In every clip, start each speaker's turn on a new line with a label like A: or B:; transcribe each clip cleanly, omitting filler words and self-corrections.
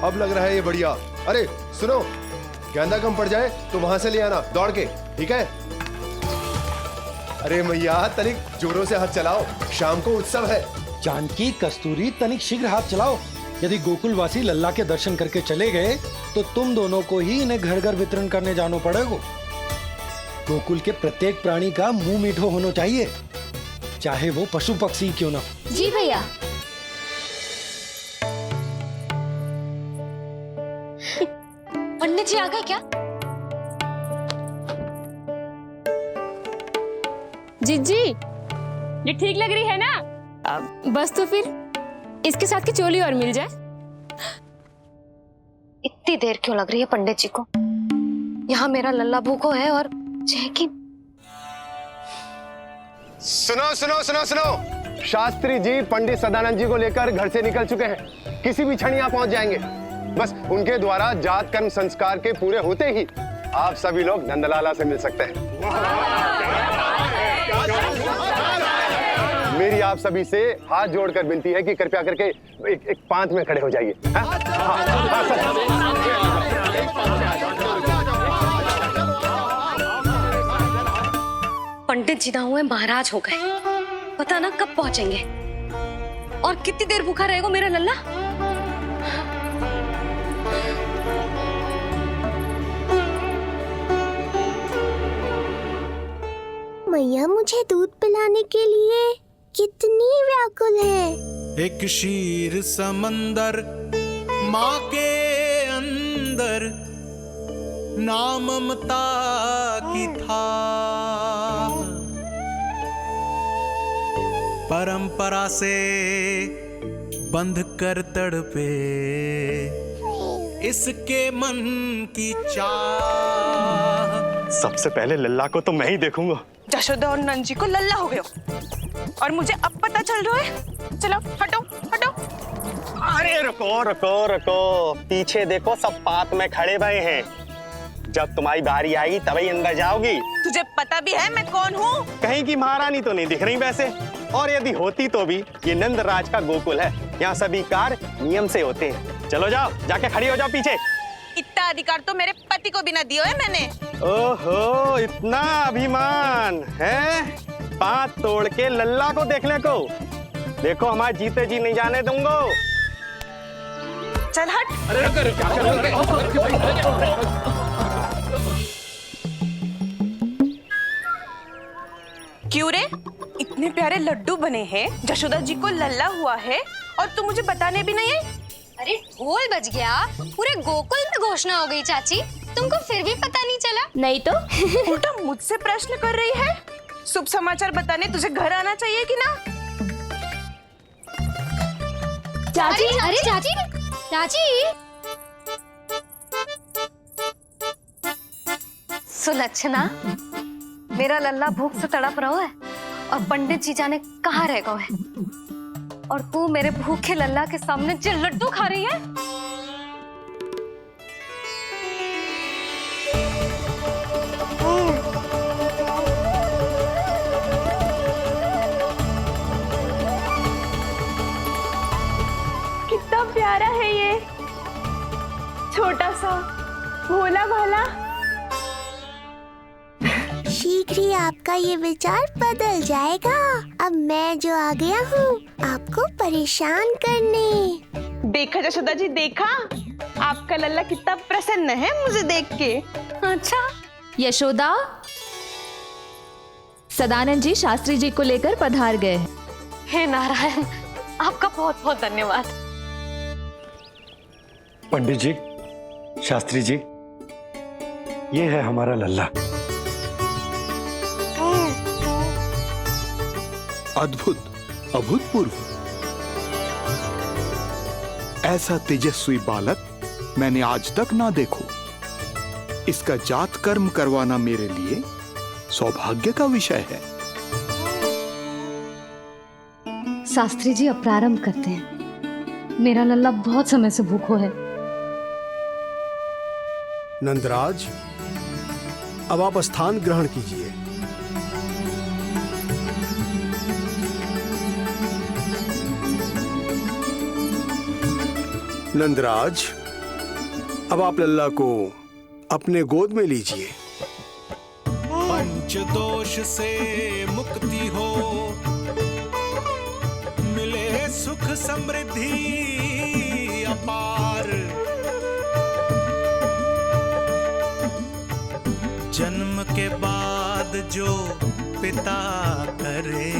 A: अब लग रहा है ये बढ़िया। अरे सुनो, गेंदा कम पड़ जाए तो वहां से ले आना दौड़ के, ठीक है? अरे मैया तनिक जोरों से हाथ चलाओ, शाम को उत्सव है।
B: जानकी, कस्तूरी, तनिक शीघ्र हाथ चलाओ। यदि गोकुलवासी लल्ला के दर्शन करके चले गए तो तुम दोनों को ही इन्हें घर घर वितरण करने जाना पड़ेगा। गोकुल के प्रत्येक प्राणी का मुंह मीठो होना चाहिए, चाहे वो पशु पक्षी क्यों ना।
C: जी भैया। पंडित जी आ गए क्या?
D: जीजी, ये ठीक लग रही है ना? बस तो फिर इसके साथ की चोली और मिल जाए।
C: इतनी देर क्यों लग रही है पंडित जी को? यहाँ मेरा लल्ला भूखो है और जैकी।
A: सुनो सुनो सुनो सुनो, शास्त्री जी पंडित सदानंद जी को लेकर घर से निकल चुके हैं। किसी भी क्षण यहाँ पहुंच जाएंगे। बस उनके द्वारा जात कर्म संस्कार के पूरे होते ही आप सभी लोग नंदलाला से मिल सकते हैं। मेरी आप सभी से हाथ जोड़कर विनती है कि कृपया करके एक पांत में खड़े हो जाइए।
C: पंडित जी ना हुए महाराज हो गए, पता ना कब पहुंचेंगे और कितनी देर भूखा रहेगा मेरा लल्ला।
E: मैया मुझे दूध पिलाने के लिए कितनी व्याकुल है।
F: एक शीर समंदर माँ के अंदर, ना ममता की था, परंपरा से बंध कर तड़पे इसके मन की चाह।
G: सबसे पहले लल्ला को तो मैं ही देखूंगा।
H: जशोदा और नंद जी को लल्ला हो गए और मुझे अब पता चल रहा है। चलो हटो हटो।
G: अरे रुको रुको रुको, पीछे देखो, सब पात में खड़े भये हैं। जब तुम्हारी बारी आएगी तभी अंदर जाओगी।
H: तुझे पता भी है मैं कौन हूँ?
G: कहीं की महारानी तो नहीं दिख रही वैसे, और यदि होती तो भी ये नंदराज का गोकुल है, यहाँ सभी कार्य नियम से होते हैं। चलो जाओ, जाके खड़ी हो जाओ पीछे।
H: इतना अधिकार तो मेरे पति को भी ना दिया है मैंने।
G: ओहो, इतना अभिमान है? पांव तोड़ के लल्ला को देखने को। देखो हमारे जीते जी नहीं जाने दूंगा।
H: चल हट। क्यों रे, इतने प्यारे लड्डू बने हैं, जशोदा जी को लल्ला हुआ है और तू मुझे बताने भी नहीं है?
C: अरे ढोल बज गया, पूरे गोकुल में घोषणा हो गई चाची, तुमको फिर भी पता नहीं चला?
D: नहीं तो
H: उल्टा मुझसे प्रश्न कर रही है। शुभ समाचार बताने तुझे घर आना चाहिए कि ना?
D: चाची,
C: अरे चाची, चाची। सुलक्षणा, मेरा लल्ला भूख से तड़प रहा है और पंडित जी जाने कहाँ रह गए है, और तू मेरे भूखे लल्ला के सामने जो लड्डू खा रही है।
H: कितना प्यारा है ये, छोटा सा भोला भाला।
E: शीघ्र ही आपका ये विचार बदल जाएगा। अब मैं जो आ गया हूँ आपको परेशान करने।
H: देखा जशोदा जी, देखा आपका लल्ला कितना प्रसन्न है मुझे देख के।
C: अच्छा
D: यशोदा, सदानंद जी शास्त्री जी को लेकर पधार गए।
C: हे नारायण, आपका बहुत बहुत धन्यवाद।
B: पंडित जी, शास्त्री जी, ये है हमारा लल्ला।
I: अद्भुत, अभूतपूर्व। ऐसा तेजस्वी बालक मैंने आज तक ना देखो। इसका जात कर्म करवाना मेरे लिए सौभाग्य का विषय है।
C: शास्त्री जी अब प्रारंभ करते हैं। मेरा लल्ला बहुत समय से भूखो है।
J: नंदराज, अब आप स्थान ग्रहण कीजिए। नंदराज, अब आप लल्ला को अपने गोद में लीजिए।
F: पंच दोष से मुक्ति हो, मिले सुख समृद्धि अपार। जन्म के बाद जो पिता करे,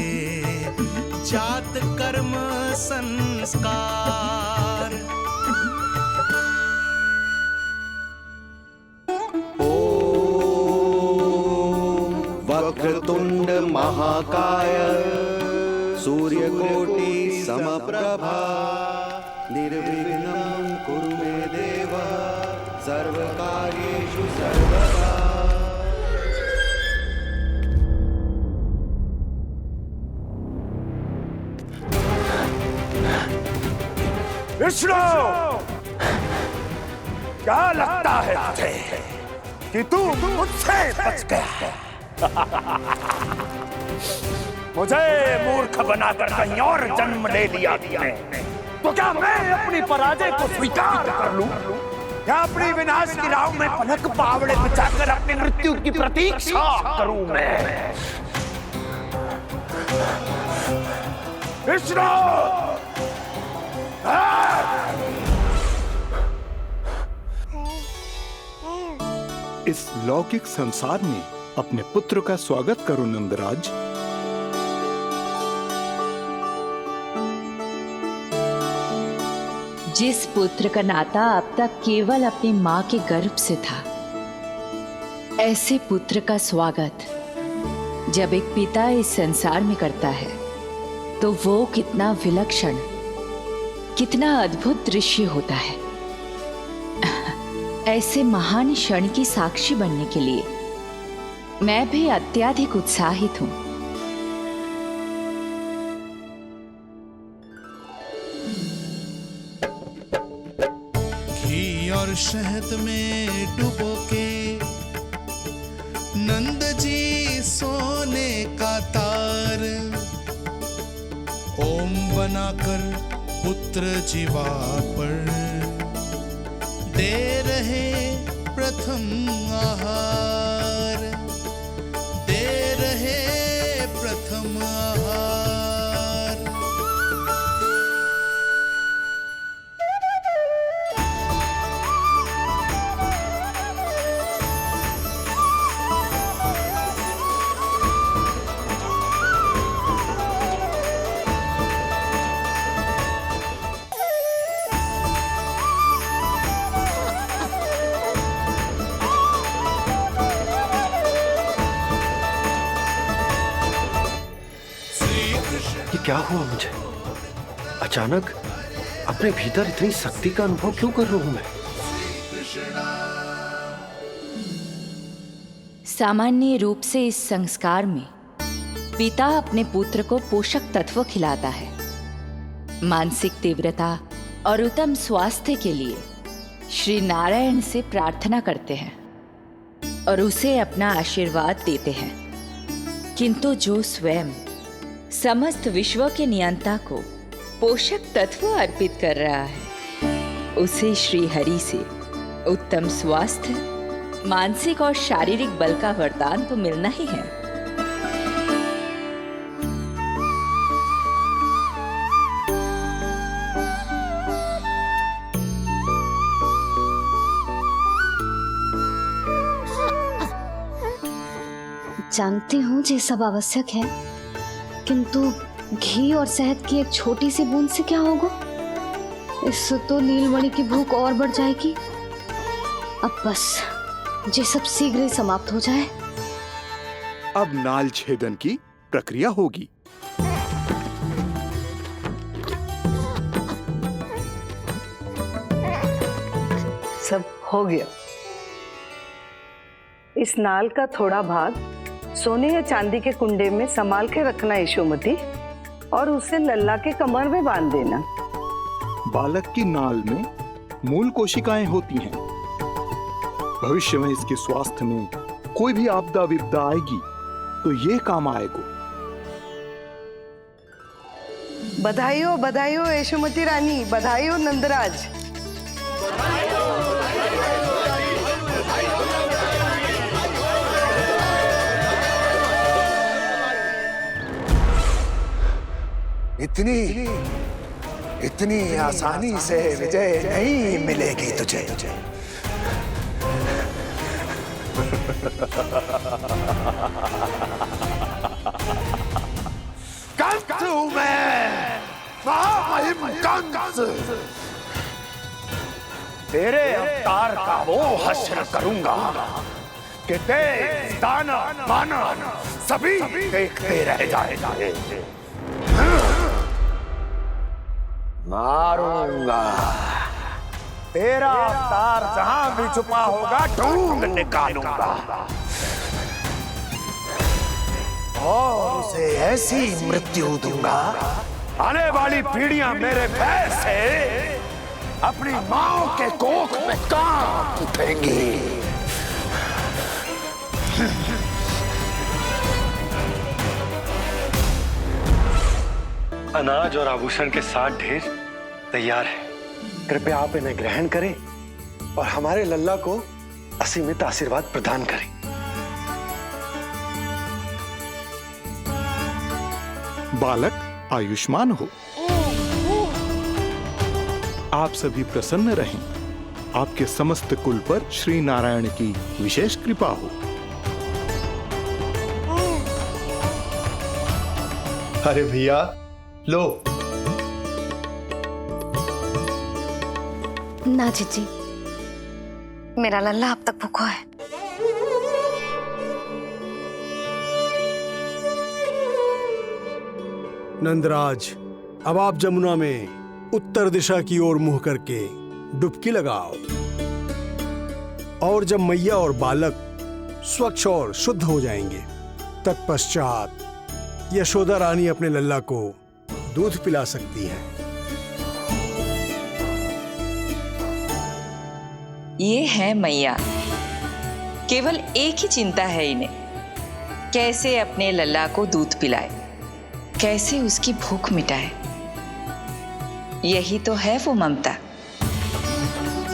F: जात कर्म संस्कार।
K: वक्रतुंड महाकाय सूर्यकोटि समप्रभा निर्विघ्नं कुरु मे देव सर्वकार्येषु सर्वदा।
L: विष्णु, क्या लगता है तुझे कि तू मुझसे बच गया है? मुझे मूर्ख बनाकर कहीं और जन्म ले लिया तुमने, तो क्या मैं अपनी पराजय को स्वीकार कर लूं? या अपनी विनाश की राह में पलक पावड़े बिछाकर अपनी मृत्यु की प्रतीक्षा करूं मैं? विष्णु,
I: इस लौकिक संसार में अपने पुत्र का स्वागत करो नंदराज।
M: जिस पुत्र का नाता अब तक केवल अपनी मां के गर्भ से था, ऐसे पुत्र का स्वागत जब एक पिता इस संसार में करता है तो वो कितना विलक्षण, कितना अद्भुत दृश्य होता है। ऐसे महान क्षण की साक्षी बनने के लिए मैं भी अत्यधिक उत्साहित हूं।
F: घी और शहद में डुबो के नंद जी सोने का तार, ओम बनाकर पुत्र जीवा पर दे रहे प्रथम आहार, दे रहे प्रथम आहार।
N: ये क्या हुआ मुझे? अचानक अपने भीतर इतनी शक्ति का अनुभव क्यों कर रहा हूं मैं?
M: सामान्य रूप से इस संस्कार में पिता अपने पुत्र को पोषक तत्व खिलाता है। मानसिक तीव्रता और उत्तम स्वास्थ्य के लिए श्री नारायण से प्रार्थना करते हैं और उसे अपना आशीर्वाद देते हैं। किंतु जो स्वयं समस्त विश्व के नियंता को पोषक तत्व अर्पित कर रहा है, उसे श्री हरि से उत्तम स्वास्थ्य, मानसिक और शारीरिक बल का वरदान तो मिलना ही है।
C: जानती हूँ ये सब आवश्यक है, किंतु घी और शहद की एक छोटी सी बूंद से क्या होगा? इससे तो नीलमणि की भूख और बढ़ जाएगी। अब बस ये सब शीघ्र ही समाप्त हो जाए।
I: अब नाल छेदन की प्रक्रिया होगी।
O: सब हो गया। इस नाल का थोड़ा भाग सोने या चांदी के कुंडे में संभाल के रखना यशोमती, और उसे लल्ला के कमर में बांध देना।
I: बालक की नाल में मूल कोशिकाएं होती हैं। भविष्य में इसके स्वास्थ्य में कोई भी आपदा विपदा आएगी तो ये काम आएगा।
O: बधाई हो यशोमती रानी, बधाई हो नंदराज।
L: इतनी आसानी से विजय नहीं मिलेगी तुझे। कंस हूं मैं, महामहिम कंस। तेरे अवतार का वो हश्र करूंगा कि तेज, दाना, माना सभी देखते रह जाएंगे। मारूंगा, तेरा अवतार जहां भी छुपा होगा ढूंढ निकालूंगा और उसे ऐसी मृत्यु दूंगा, आने वाली पीढ़ियां मेरे भय से अपनी मां के कोख में कांप उठेंगी।
N: अनाज और आभूषण के साथ ढेर तैयार है। कृपया आप इन्हें ग्रहण करें और हमारे लल्ला को असीमित आशीर्वाद प्रदान करें।
I: बालक आयुष्मान हो, आप सभी प्रसन्न रहें। आपके समस्त कुल पर श्री नारायण की विशेष कृपा हो।
A: अरे भैया लो।
C: ना जीजी, मेरा लल्ला अब तक भूखा है।
J: नंदराज, अब आप जमुना में उत्तर दिशा की ओर मुंह करके डुबकी लगाओ और जब मैया और बालक स्वच्छ और शुद्ध हो जाएंगे तत्पश्चात यशोदा रानी अपने लल्ला को दूध पिला सकती है।
M: ये है मैया, केवल एक ही चिंता है इन्हें, कैसे अपने लल्ला को दूध पिलाए, कैसे उसकी भूख मिटाए। यही तो है वो ममता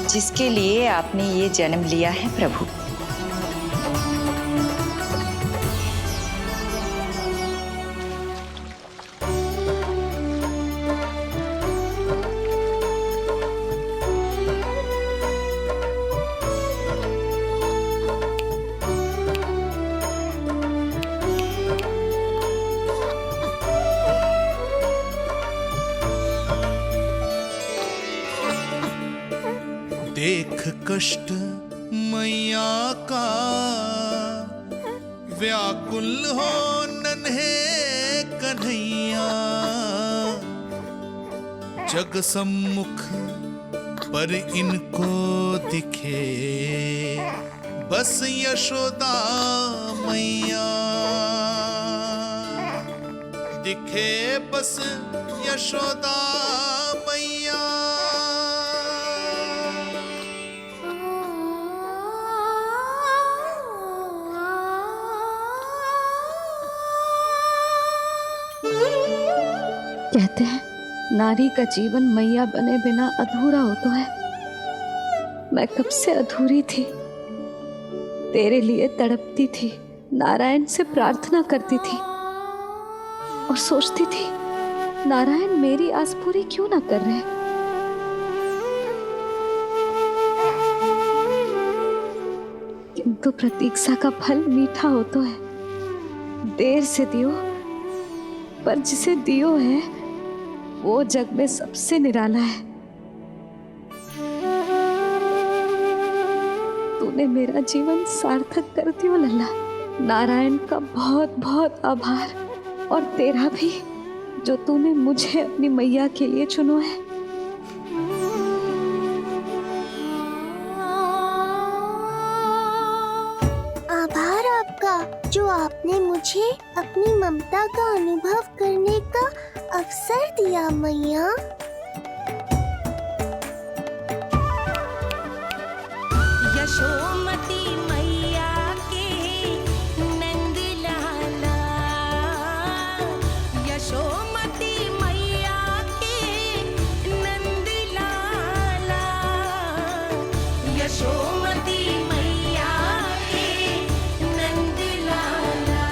M: जिसके लिए आपने ये जन्म लिया है प्रभु।
F: देख कष्ट मैया का, व्याकुल हो नन्हे कन्हैया। जग सम्मुख पर इनको दिखे बस यशोदा मैया, दिखे बस यशोदा मैया।
C: कहते हैं नारी का जीवन मैया बने बिना अधूरा होता है। मैं कब से अधूरी थी, तेरे लिए तड़पती थी, नारायण से प्रार्थना करती थी और सोचती थी नारायण मेरी आस पूरी क्यों ना कर रहे। किंतु प्रतीक्षा का फल मीठा होता है। देर से दियो पर जिसे दियो है वो जग में सबसे निराला है। तूने मेरा जीवन सार्थक कर दियो लल्ला। नारायण का बहुत बहुत आभार और तेरा भी जो तूने मुझे अपनी मैया के लिए चुनो है।
E: आभार आपका जो आपने मुझे अपनी ममता का अनुभव करने का अवसर दिया मैया।
P: यशोमती मैया के नंद लाला, यशोमती मैया के नंद लाला, यशोमती मैया के नंद लाला,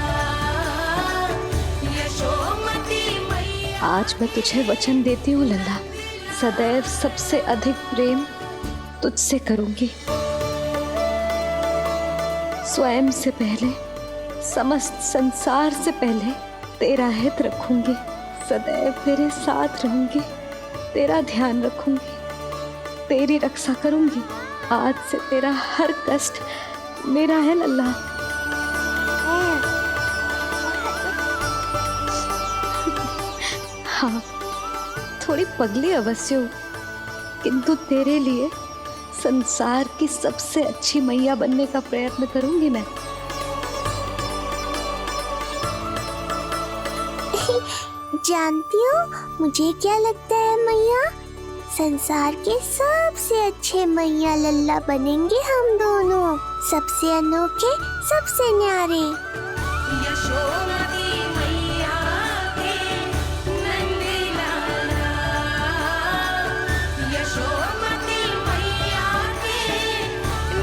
P: यशोमती मैया।
C: आज मैं तुझे वचन देती हूँ लल्ला, सदैव सबसे अधिक प्रेम तुझसे करूंगी। स्वयं से पहले, समस्त संसार से पहले तेरा हित रखूंगी। सदैव तेरे साथ रहूंगी, तेरा ध्यान रखूंगी, तेरी रक्षा करूंगी। आज से तेरा हर कष्ट मेरा है लल्ला। हाँ, थोड़ी पगली अवश्य हूँ, किंतु तेरे लिए संसार की सबसे अच्छी मैया बनने का प्रयत्न करूंगी मैं।
E: जानती हो मुझे क्या लगता है मैया? संसार के सबसे अच्छे मैया लल्ला बनेंगे हम दोनों, सबसे अनोखे, सबसे न्यारे।
P: यशोमती मैया के नंदलाला, यशोमती मैया के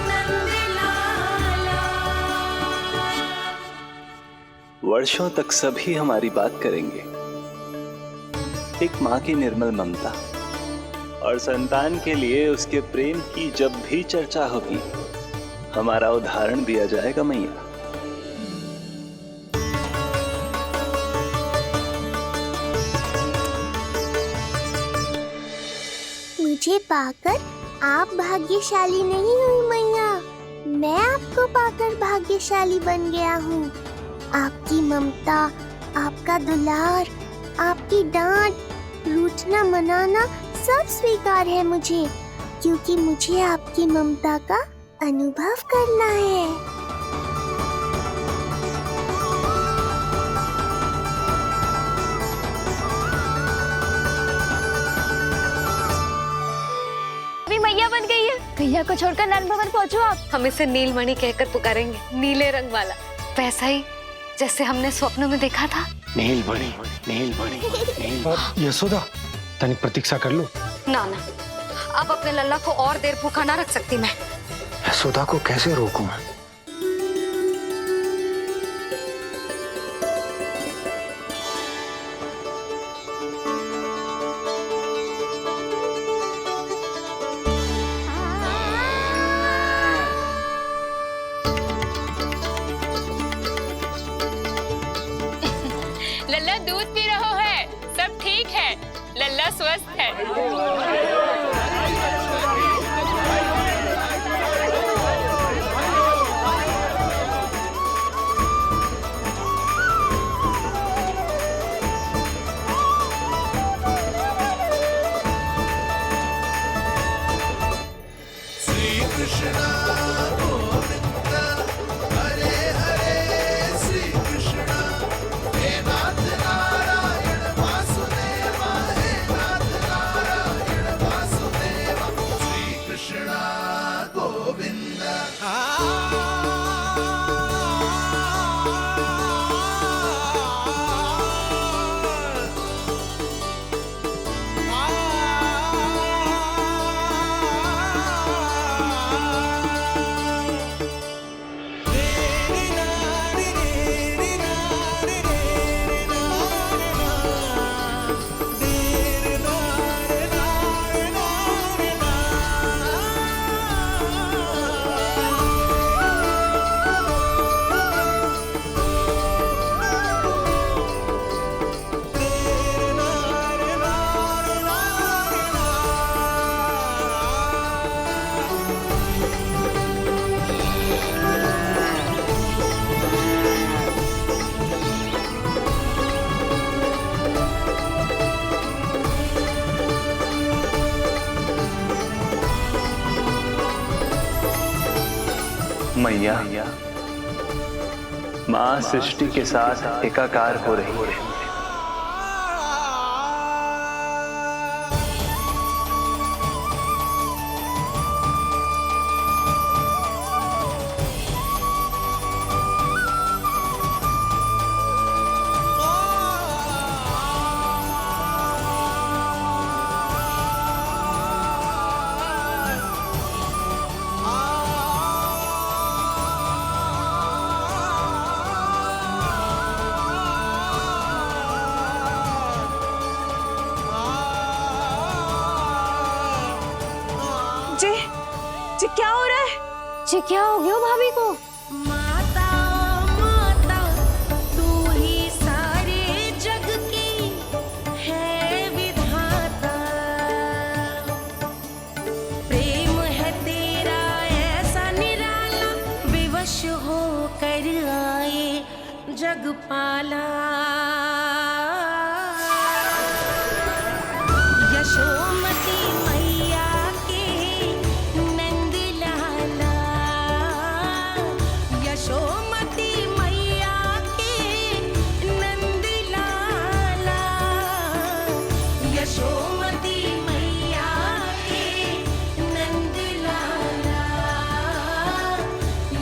P: नंदलाला।
Q: वर्षों तक सभी हमारी बात करेंगे। एक माँ की निर्मल ममता और संतान के लिए उसके प्रेम की जब भी चर्चा होगी, हमारा उदाहरण दिया जाएगा मैया।
E: मुझे पाकर आप भाग्यशाली नहीं हुई मैया, मैं आपको पाकर भाग्यशाली बन गया हूँ। आपकी ममता, आपका दुलार, आपकी डांट, रूठना मनाना सब स्वीकार है मुझे, क्योंकि मुझे आपकी ममता का अनुभव करना है।
D: अभी मैया बन गई है। गैया को छोड़कर नंद भवन पहुँचो आप।
R: हम इसे नीलमणि कहकर पुकारेंगे, नीले रंग वाला, वैसा ही जैसे हमने स्वप्नों में देखा था।
B: नीलमणि, नीलमणि। यशोदा, तनिक प्रतीक्षा कर लो।
R: ना ना, अब अपने लल्ला को और देर भूखा ना रख सकती मैं।
B: यशोदा को कैसे रोकूं मैं?
D: लल्ला दूध पी रहा है, सब ठीक है, लल्ला स्वस्थ है।
F: श्री कृष्ण गोविंद हरे हरे, श्री कृष्ण हे नाथ नारायण वासुदेव, हे नाथ नारायण वासुदेव, श्री कृष्ण गोविंद।
Q: मैया, माँ सृष्टि के साथ एकाकार हो रही है।
H: जी क्या हो रहा है?
C: जी क्या हो गया भाभी को?
P: माता माता तू ही सारे जग की है विधाता, प्रेम है तेरा ऐसा निराला, विवश हो कर आए जग पाला। यशोमती मैया के नंद लाला, यशोमती मैया के नंद लाला, यशोमती मैया के नंद लाला,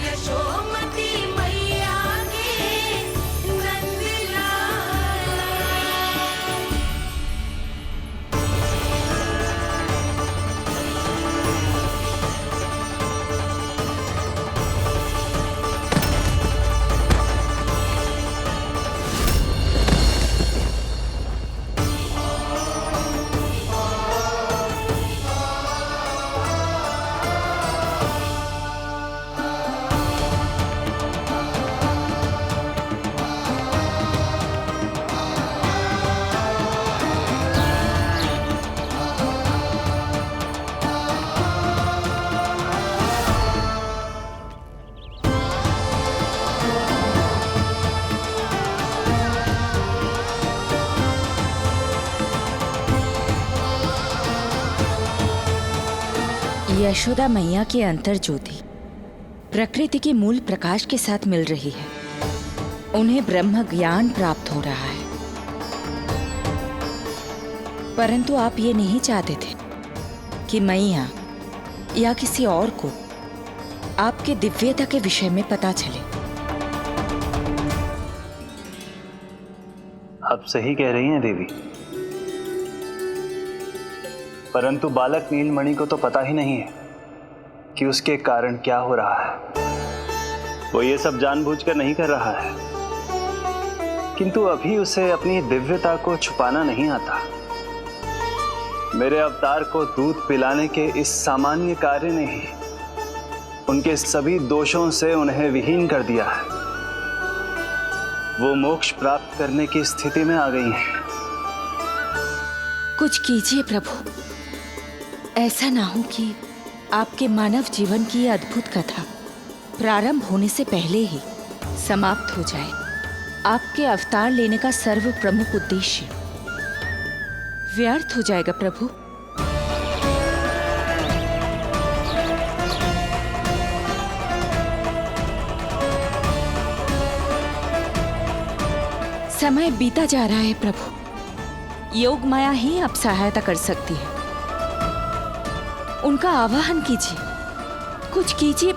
P: यशोमती मैया के नंद लाला।
M: यशोदा मैया की अंतर ज्योति प्रकृति के मूल प्रकाश के साथ मिल रही है। उन्हें ब्रह्म ज्ञान प्राप्त हो रहा है। परंतु आप ये नहीं चाहते थे कि मैया या किसी और को आपके दिव्यता के विषय में पता चले।
Q: आप सही कह रही हैं देवी, परंतु बालक नीलमणि को तो पता ही नहीं है कि उसके कारण क्या हो रहा है। वो ये सब जानबूझकर नहीं कर रहा है, किंतु अभी उसे अपनी दिव्यता को छुपाना नहीं आता। मेरे अवतार को दूध पिलाने के इस सामान्य कार्य ने ही उनके सभी दोषों से उन्हें विहीन कर दिया है। वो मोक्ष प्राप्त करने की स्थिति में आ गई हैं।
M: कुछ कीजिए प्रभु, ऐसा ना हो कि आपके मानव जीवन की यह अद्भुत कथा प्रारंभ होने से पहले ही समाप्त हो जाए। आपके अवतार लेने का सर्व प्रमुख उद्देश्य व्यर्थ हो जाएगा प्रभु। समय बीता जा रहा है प्रभु। योग माया ही अब सहायता कर सकती है। उनका आवाहन कीजिए, कुछ कीजिए।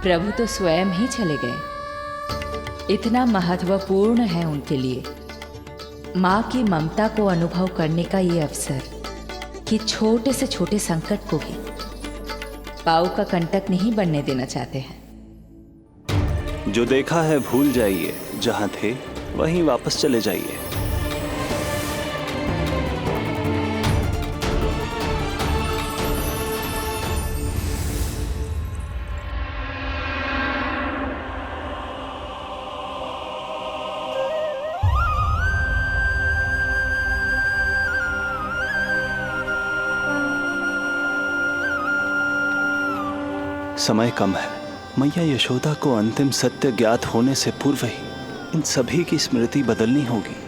M: प्रभु तो स्वयं ही चले गए। इतना महत्वपूर्ण है उनके लिए माँ की ममता को अनुभव करने का ये अवसर कि छोटे से छोटे संकट को भी पाँव का कंटक नहीं बनने देना चाहते हैं।
Q: जो देखा है भूल जाइए, जहां थे वहीं वापस चले जाइए। समय कम है। मैया यशोदा को अंतिम सत्य ज्ञात होने से पूर्व ही इन सभी की स्मृति बदलनी होगी।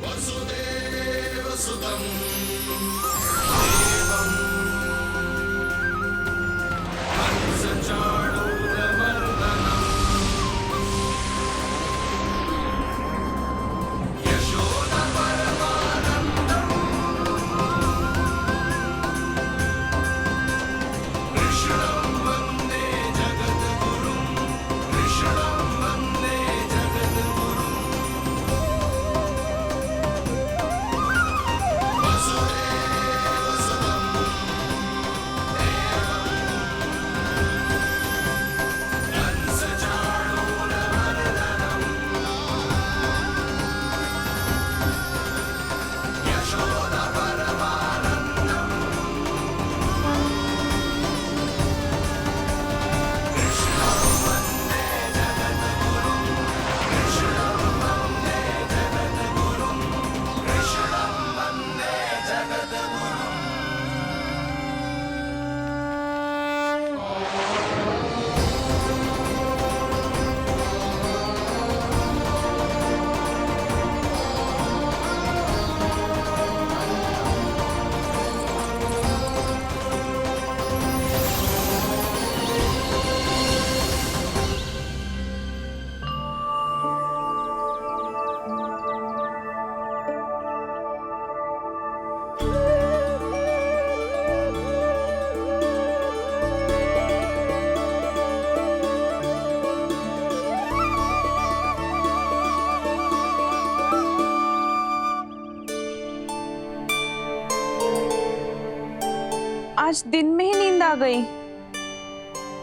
H: आज दिन में ही नींद आ गई।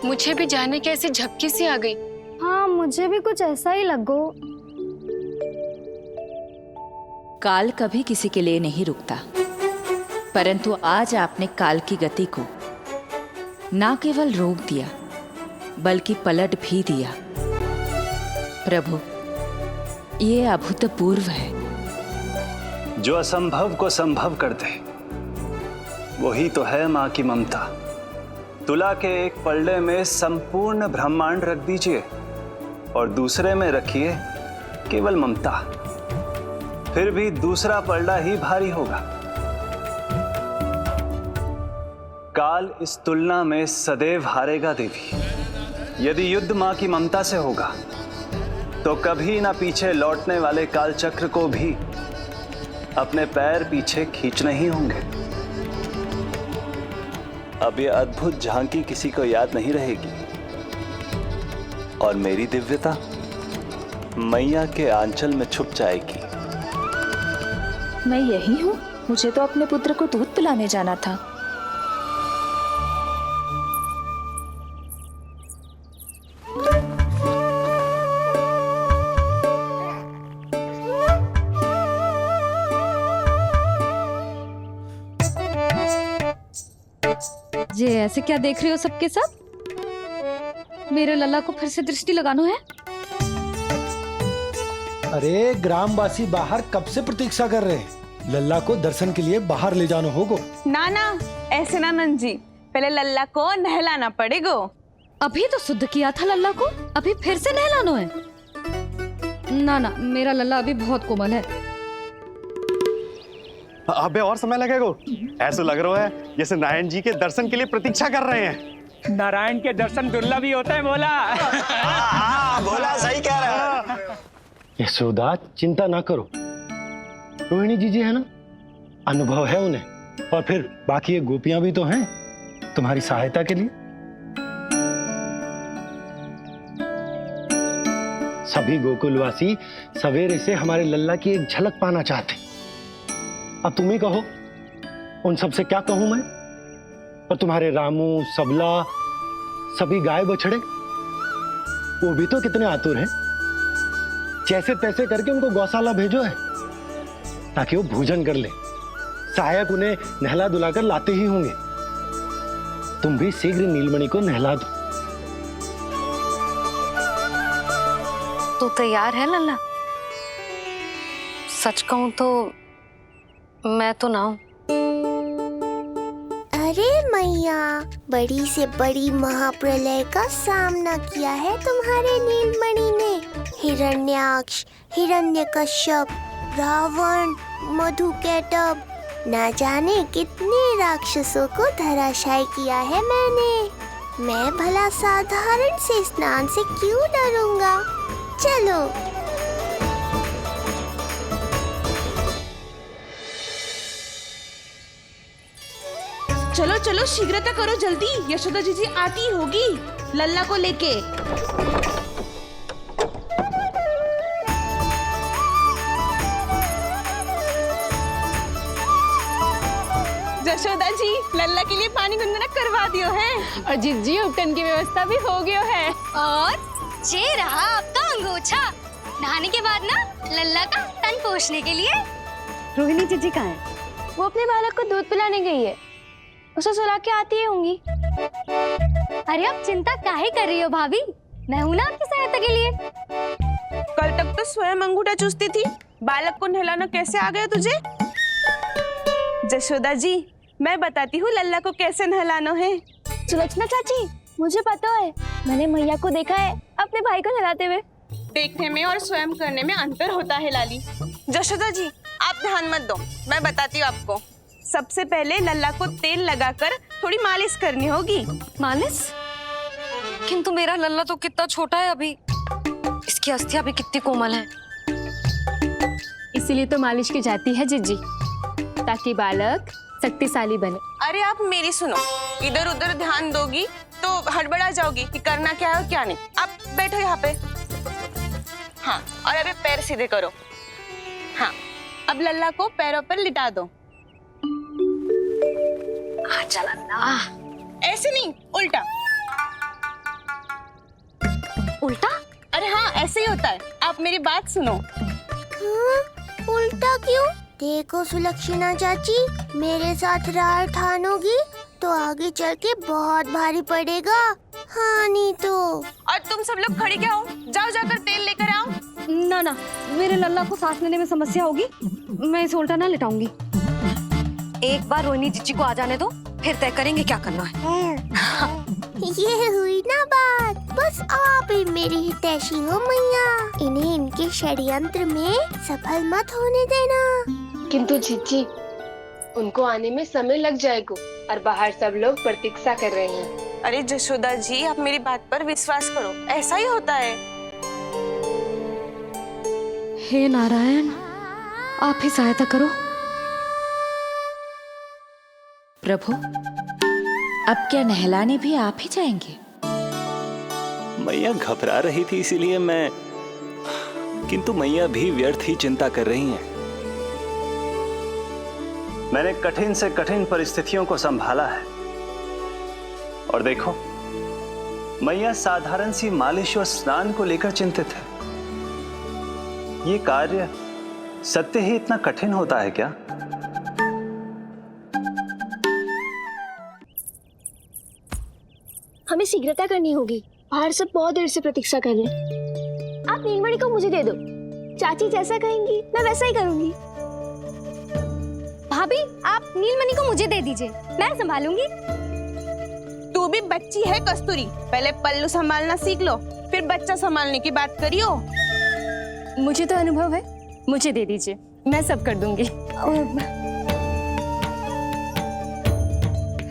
D: मुझे भी जाने के ऐसी झपकी सी आ गई।
C: हाँ, मुझे भी कुछ ऐसा ही लगो।
M: काल कभी किसी के लिए नहीं रुकता, परंतु आज आपने काल की गति को ना केवल रोक दिया बल्कि पलट भी दिया। प्रभु, ये अभूतपूर्व है।
Q: जो असंभव को संभव कर दे वही तो है माँ की ममता। तुला के एक पलड़े में संपूर्ण ब्रह्मांड रख दीजिए और दूसरे में रखिए केवल ममता, फिर भी दूसरा पलड़ा ही भारी होगा। काल इस तुलना में सदैव हारेगा देवी। यदि युद्ध मां की ममता से होगा तो कभी ना पीछे लौटने वाले काल चक्र को भी अपने पैर पीछे खींचने ही होंगे। अब ये अद्भुत झांकी किसी को याद नहीं रहेगी और मेरी दिव्यता मैया के आंचल में छुप जाएगी।
S: मैं यही हूँ। मुझे तो अपने पुत्र को दूध पिलाने जाना था।
C: ये ऐसे क्या देख रहे हो सबके सब? मेरे लल्ला को फिर से दृष्टि लगाना है?
B: अरे ग्रामवासी बाहर कब से प्रतीक्षा कर रहे हैं। लल्ला को दर्शन के लिए बाहर ले जाना होगा।
H: ना ना, ऐसे ना नंद जी, पहले लल्ला को नहलाना पड़ेगा।
C: अभी तो शुद्ध किया था लल्ला को, अभी फिर से नहलाना है? ना ना, मेरा लल्ला अभी बहुत कोमल है।
G: अबे और समय लगेगा। ऐसा लग रहा है जैसे नारायण जी के दर्शन के लिए प्रतीक्षा कर रहे हैं।
L: नारायण के दर्शन दुर्लभ ही होते हैं। बोला
G: बोला सही कह रहा है।
B: यशोदा, चिंता ना करो। रोहिणी जी है ना, अनुभव है उन्हें, और फिर बाकी ये गोपियां भी तो हैं तुम्हारी सहायता के लिए। सभी गोकुलवासी सवेरे से हमारे लल्ला की एक झलक पाना चाहते। अब तुम ही कहो, उन सब से क्या कहूं मैं? और तुम्हारे रामू, सबला, सभी गाय बछड़े, वो भी तो कितने आतुर हैं। जैसे तैसे करके उनको गौशाला भेजो है ताकि वो भोजन कर ले। सहायक उन्हें नहला धुलाकर लाते ही होंगे। तुम भी शीघ्र नीलमणि को नहला दो।
R: तू तैयार है लल्ला? सच कहूं तो मैं तो ना हूं।
E: अरे मैया, बड़ी से बड़ी महाप्रलय का सामना किया है तुम्हारे नीलमणि ने। हिरण्याक्ष, हिरण्यकश्यप, रावण, मधुकैटभ, ना जाने कितने राक्षसों को धराशायी किया है मैंने। मैं भला साधारण से स्नान से क्यों डरूंगा? चलो।
H: चलो चलो, शीघ्रता करो जल्दी, यशोदा जी आती होगी लल्ला को लेके। यशोदा जी, लल्ला के लिए पानी गुनगुना करवा दियो है।
D: और जी उपटन की व्यवस्था भी हो गयो है।
T: और ये रहा आपका अंगोछा। नहाने के बाद ना लल्ला का तन पोंछने के लिए।
C: रोहिणी जी कहाँ है?
D: वो अपने बालक को दूध पिलाने गई है। उसे सुला के आती ही होंगी।
T: अरे आप चिंता काहे कर रही हो भाभी? मैं हूं ना आपकी सहायता के लिए।
H: कल तक तो स्वयं अंगूठा चूसती थी, बालक को नहलाना कैसे आ गया तुझे? यशोदा जी, मैं बताती हूँ लल्ला को कैसे नहलाना है।
D: सुलक्षणा चाची, मुझे पता है, मैंने मैया को देखा है अपने भाई को नहलाते हुए।
H: देखने में और स्वयं करने में अंतर होता है लाली। यशोदा जी, आप ध्यान मत दो, मैं बताती हूँ आपको। सबसे पहले लल्ला को तेल लगाकर थोड़ी मालिश करनी होगी।
R: मालिश? किंतु मेरा लल्ला तो कितना छोटा है अभी, इसकी अस्थियां भी कितनी कोमल है।
D: इसीलिए तो मालिश की जाती है जिज्जी, ताकि बालक शक्तिशाली बने।
H: अरे आप मेरी सुनो, इधर उधर ध्यान दोगी तो हड़बड़ा जाओगी कि करना क्या है और क्या नहीं। आप बैठो यहाँ पे। हाँ, और अभी पैर सीधे करो। हाँ, अब लल्ला को पैरों पर लिटा दो। आजा लल्ला। ऐसे नहीं, उल्टा।
T: उल्टा?
H: अरे हाँ, ऐसे ही होता है। आप मेरी बात सुनो।
E: उल्टा क्यों? देखो सुलक्षणा चाची, मेरे साथ रार ठानोगी तो आगे चल के बहुत भारी पड़ेगा। हाँ नहीं तो।
H: और तुम सब लोग खड़े क्या हो? जाओ जाकर तेल लेकर आओ।
R: ना ना, मेरे लल्ला को सांस लेने में समस्या होगी, मैं इसे उल्टा ना लिटाऊंगी। एक बार रोहिणी जीजी को आ जाने दो, फिर तय करेंगे क्या करना है।
E: ये हुई ना बात। बस आप ही मेरी हितैषी हो मैया। इन्हें इनके षड्यंत्र में सफल मत होने देना।
U: किंतु जीजी, उनको आने में समय लग जाएगा और बाहर सब लोग प्रतीक्षा कर रहे हैं।
H: अरे जशोदा जी, आप मेरी बात पर विश्वास करो, ऐसा ही होता है।
R: हे नारायण, आप ही सहायता करो।
M: प्रभु, अब क्या नहलाने भी आप ही जाएंगे?
Q: मैया घबरा रही थी इसीलिए मैं, किंतु मैया भी व्यर्थ ही चिंता कर रही हैं। मैंने कठिन से कठिन परिस्थितियों को संभाला है और देखो, मैया साधारण सी मालिश और स्नान को लेकर चिंतित है। ये कार्य सत्य ही इतना कठिन होता है क्या?
C: हमें शीघ्रता करनी होगी, बाहर सब बहुत देर से प्रतीक्षा कर रहे हैं। आप नीलमणि को मुझे दे दो, चाची जैसा कहेंगी मैं वैसा ही करूंगी।
T: भाभी, आप नीलमणि को मुझे दे दीजिए, मैं संभालूंगी।
H: तू भी बच्ची है कस्तूरी, पहले पल्लू संभालना सीख लो, फिर बच्चा संभालने की बात करियो।
D: मुझे तो अनुभव है, मुझे दे दीजिए, मैं सब कर दूंगी।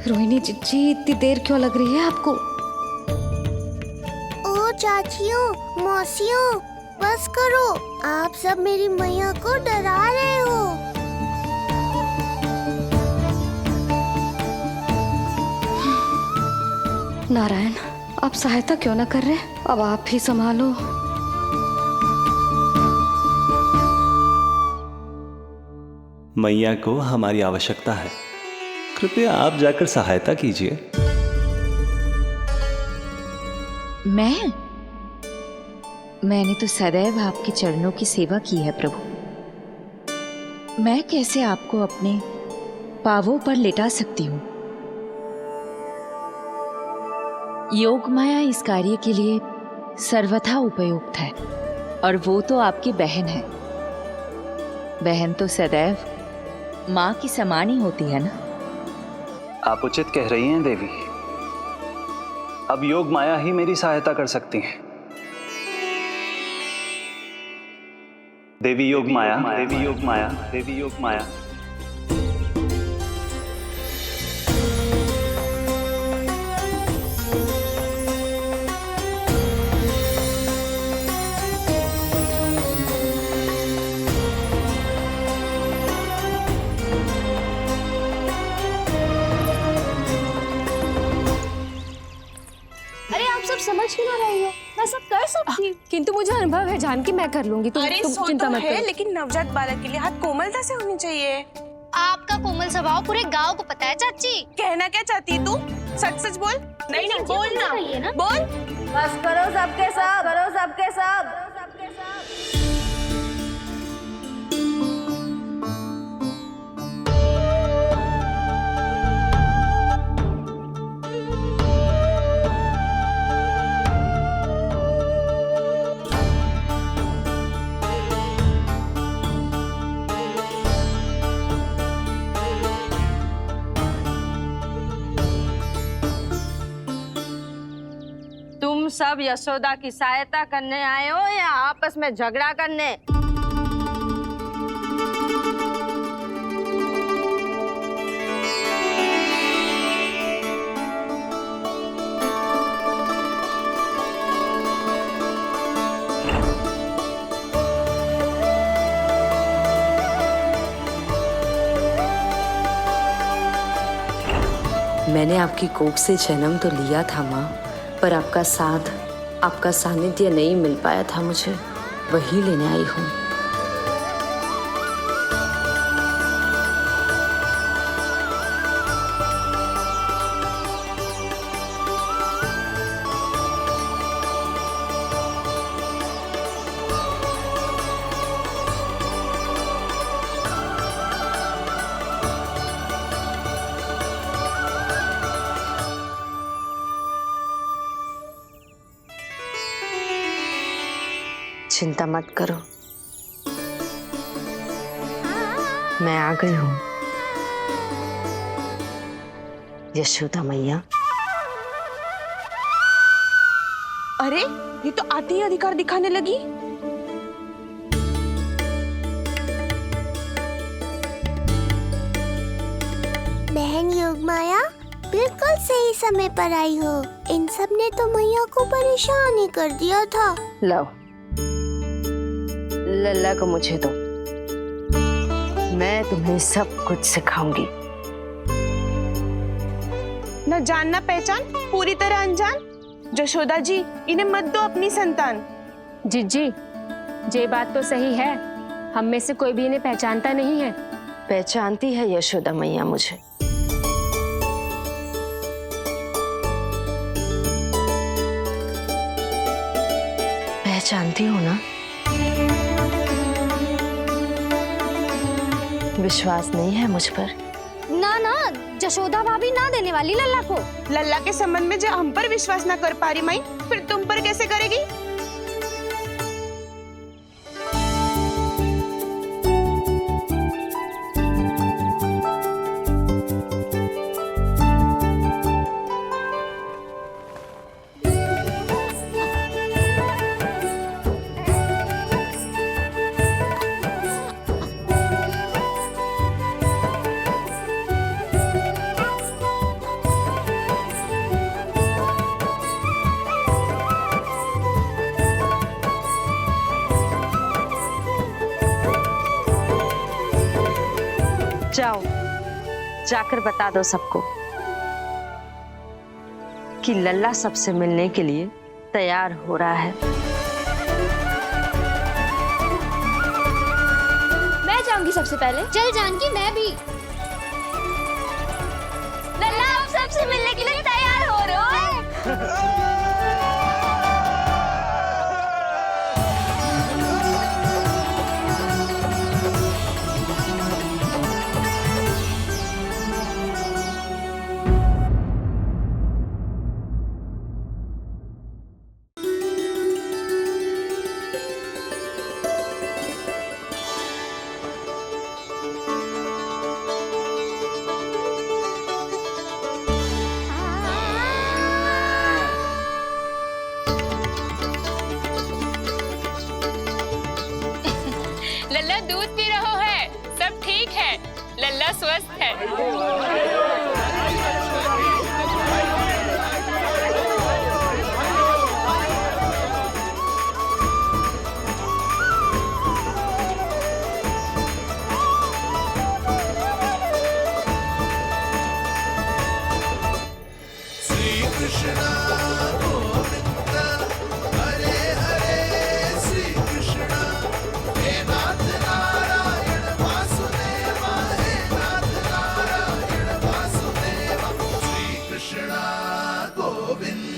R: रोहिणी जीजी, इतनी देर क्यों लग रही है आपको?
E: ओ चाचियों, मौसियों, बस करो। आप सब मेरी मैया को डरा रहे हो।
R: नारायण, आप सहायता क्यों ना कर रहे? अब आप ही संभालो।
Q: मैया को हमारी आवश्यकता है, कृपया आप जाकर सहायता कीजिए।
M: मैंने तो सदैव आपके चरणों की सेवा की है प्रभु। मैं कैसे आपको अपने पावों पर लेटा सकती हूँ? योग माया इस कार्य के लिए सर्वथा उपयुक्त है, और वो तो आपकी बहन है। बहन तो सदैव माँ की समान ही होती है ना।
Q: आप उचित कह रही हैं देवी, अब योग माया ही मेरी सहायता कर सकती हैं। देवी योग माया, देवी योग माया, देवी योग माया।
D: समझ क्यों ना रही हो? मैं सब कर सकती हूँ, किंतु मुझे अनुभव है जानकी, मैं कर लूंगी। तुम चिंता मत करो।
H: लेकिन नवजात बालक के लिए हाथ कोमलता से होनी चाहिए।
T: आपका कोमल स्वभाव पूरे गांव को पता है चाची।
H: कहना क्या चाहती है तू? सच सच बोल। नहीं नहीं बोलना, बोल।
O: बस करो सबके सब, करो सबके सब। तुम सब यशोदा की सहायता करने आए हो या आपस में झगड़ा करने?
V: मैंने आपकी कोख से जन्म तो लिया था माँ, पर आपका साथ, आपका सानिध्य नहीं मिल पाया था मुझे, वही लेने आई हूँ। चिंता मत करो, मैं आ गई हूँ। यशोदा मैया।
H: अरे ये तो आते ही अधिकार दिखाने लगी।
E: बहन योगमाया बिल्कुल सही समय पर आई हो। इन सब ने तो मैया को परेशान ही कर दिया था।
V: लो, लल्ला को मुझे दो, मैं तुम्हें सब कुछ सिखाऊंगी।
H: न जानना पहचान, पूरी तरह अनजान। जशोदा जी, इन्हें मत दो अपनी संतान।
D: जीजी, ये बात तो सही है, हम में से कोई भी इन्हें पहचानता नहीं है।
V: पहचानती है यशोदा मैया मुझे। पहचानती हो ना? विश्वास नहीं है मुझ पर?
T: ना ना, जशोदा भाभी ना देने वाली लल्ला को।
H: लल्ला के संबंध में जो हम पर विश्वास ना कर पा रही माई, फिर तुम पर कैसे करेगी?
V: जाओ, जाकर बता दो सबको कि लल्ला सबसे मिलने के लिए तैयार हो रहा है।
T: मैं जाऊंगी सबसे पहले। चल जानकी, मैं भी। लल्ला आप सबसे मिलने के लिए तैयार हो रहे हो?
D: लल्ला दूध पी रहा है, सब ठीक है, लल्ला स्वस्थ है।
F: श्री कृष्ण गोविंद हरे हरे, श्री कृष्ण हे नाथ नारायण वासुदेव, हे नाथ नारायण वासुदेव, श्री कृष्ण गोविंद।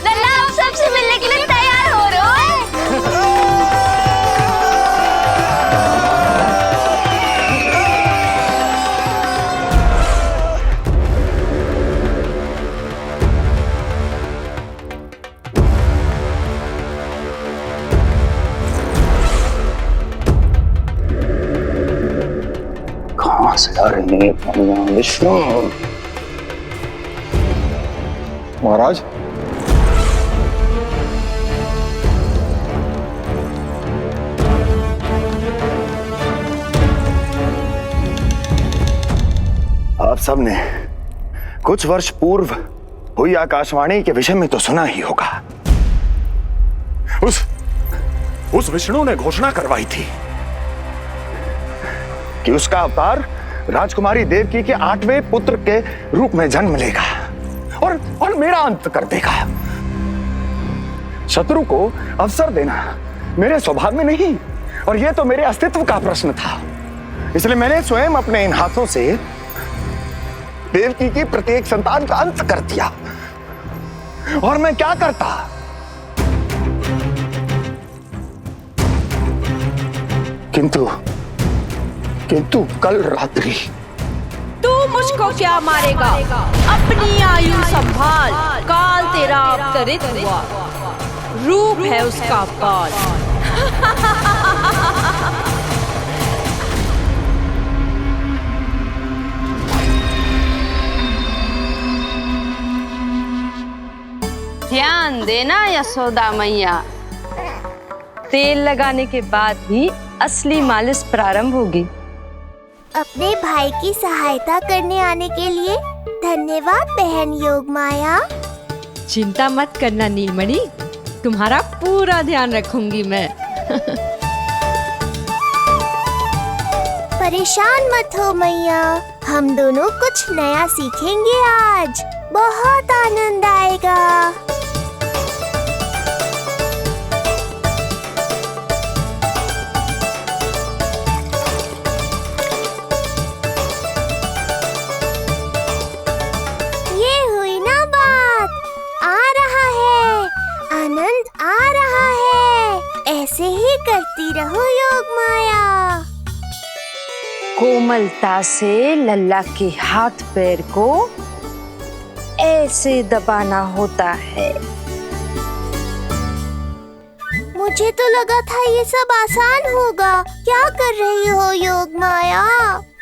T: लल्ला आप सबसे मिलने के लिए तैयार हो रहे हो?
L: कहाँ से आ रही है भगवान विष्णु? महाराज, सबने कुछ वर्ष पूर्व हुई आकाशवाणी के विषय में तो सुना ही होगा। उस विष्णु ने घोषणा करवाई थी कि उसका अवतार राजकुमारी देवकी के 8वें पुत्र के रूप में जन्म लेगा और मेरा अंत कर देगा। शत्रु को अवसर देना मेरे स्वभाव में नहीं, और यह तो मेरे अस्तित्व का प्रश्न था। इसलिए मैंने स्वयं अपने इन हाथों से देवकी की प्रत्येक संतान का अंत कर दिया। और मैं क्या करता? किंतु कल रात्रि
K: तू मुझको क्या मारेगा? अपनी आयु संभाल, काल तेरा अवतरित हुआ, रूप है उसका काल। ध्यान देना यशोदा मैया, तेल लगाने के बाद ही असली मालिश प्रारंभ होगी।
E: अपने भाई की सहायता करने आने के लिए धन्यवाद बहन योगमाया।
K: चिंता मत करना नीलमणि, तुम्हारा पूरा ध्यान रखूंगी मैं।
E: परेशान मत हो मैया, हम दोनों कुछ नया सीखेंगे आज। बहुत आनंद आएगा। ये हुई ना बात, आ रहा है, आनंद आ रहा है। ऐसे ही करती रहो योगमाया।
K: कोमलता से लल्ला के हाथ पैर को ऐसे दबाना होता है।
E: मुझे तो लगा था ये सब आसान होगा। क्या कर रही हो योगमाया?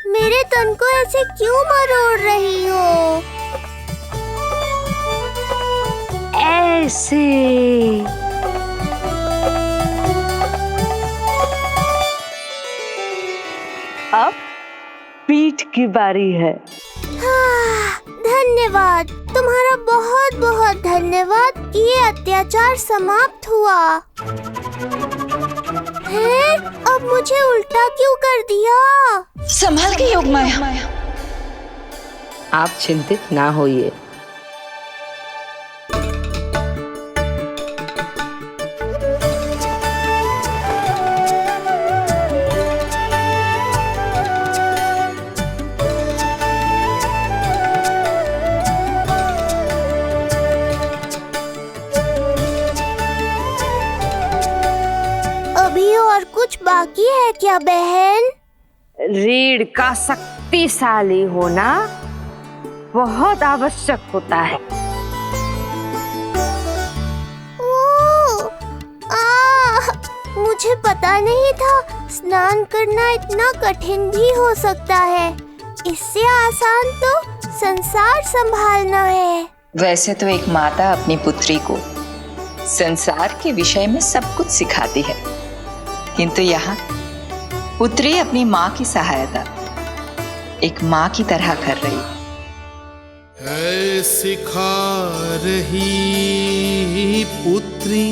E: मेरे तन को ऐसे क्यों मरोड़ रही हो?
K: ऐसे अब पीठ की बारी है।
E: धन्यवाद, तुम्हारा बहुत बहुत धन्यवाद। ये अत्याचार समाप्त हुआ है। अब मुझे उल्टा क्यों कर दिया?
V: संभाल के योगमाया। आप चिंतित ना होइए।
E: अभी और कुछ बाकी है क्या बहन?
K: रीढ़ का शक्तिशाली होना बहुत आवश्यक होता है।
E: मुझे पता नहीं था स्नान करना इतना कठिन भी हो सकता है। इससे आसान तो संसार संभालना है।
M: वैसे तो एक माता अपनी पुत्री को संसार के विषय में सब कुछ सिखाती है, किंतु यहाँ पुत्री अपनी माँ की सहायता एक माँ की तरह कर रही
F: है। सिखा रही पुत्री,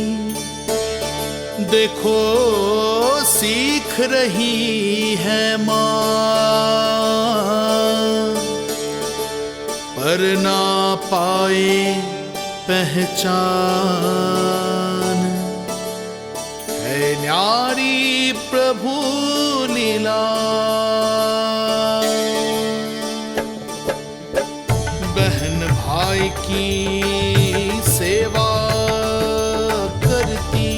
F: देखो सीख रही है माँ, पर ना पाए पहचान है न्यारी प्रभु लीला। बहन भाई की सेवा करती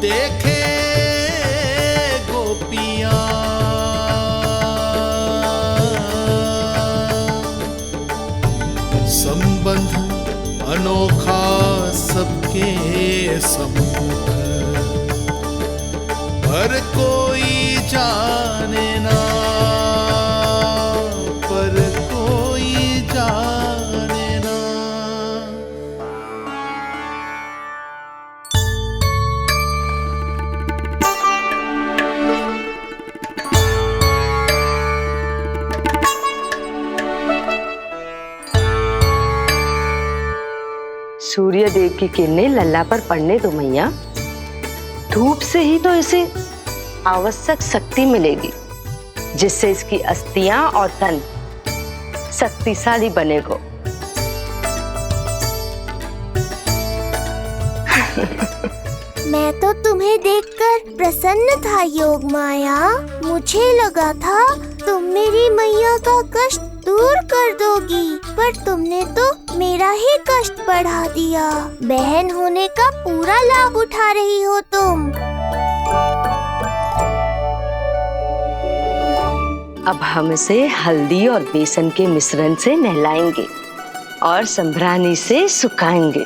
F: देखे गोपियां, संबंध अनोखा सबके सम्मुख, पर कोई जाने ना, पर कोई जाने ना।
O: सूर्य देव की किरणें लल्ला पर पड़ने दो मैया। धूप से ही तो इसे आवश्यक शक्ति मिलेगी, जिससे इसकी अस्थियां और तन शक्तिशाली बनेगा।
E: मैं तो तुम्हें देखकर प्रसन्न था योग माया। मुझे लगा था तुम मेरी मैया का कष्ट दूर कर दोगी, पर तुमने तो मेरा ही कष्ट बढ़ा दिया। बहन होने का पूरा लाभ उठा रही हो तुम।
O: अब हम इसे हल्दी और बेसन के मिश्रण से नहलाएंगे और संभरानी से सुखाएंगे।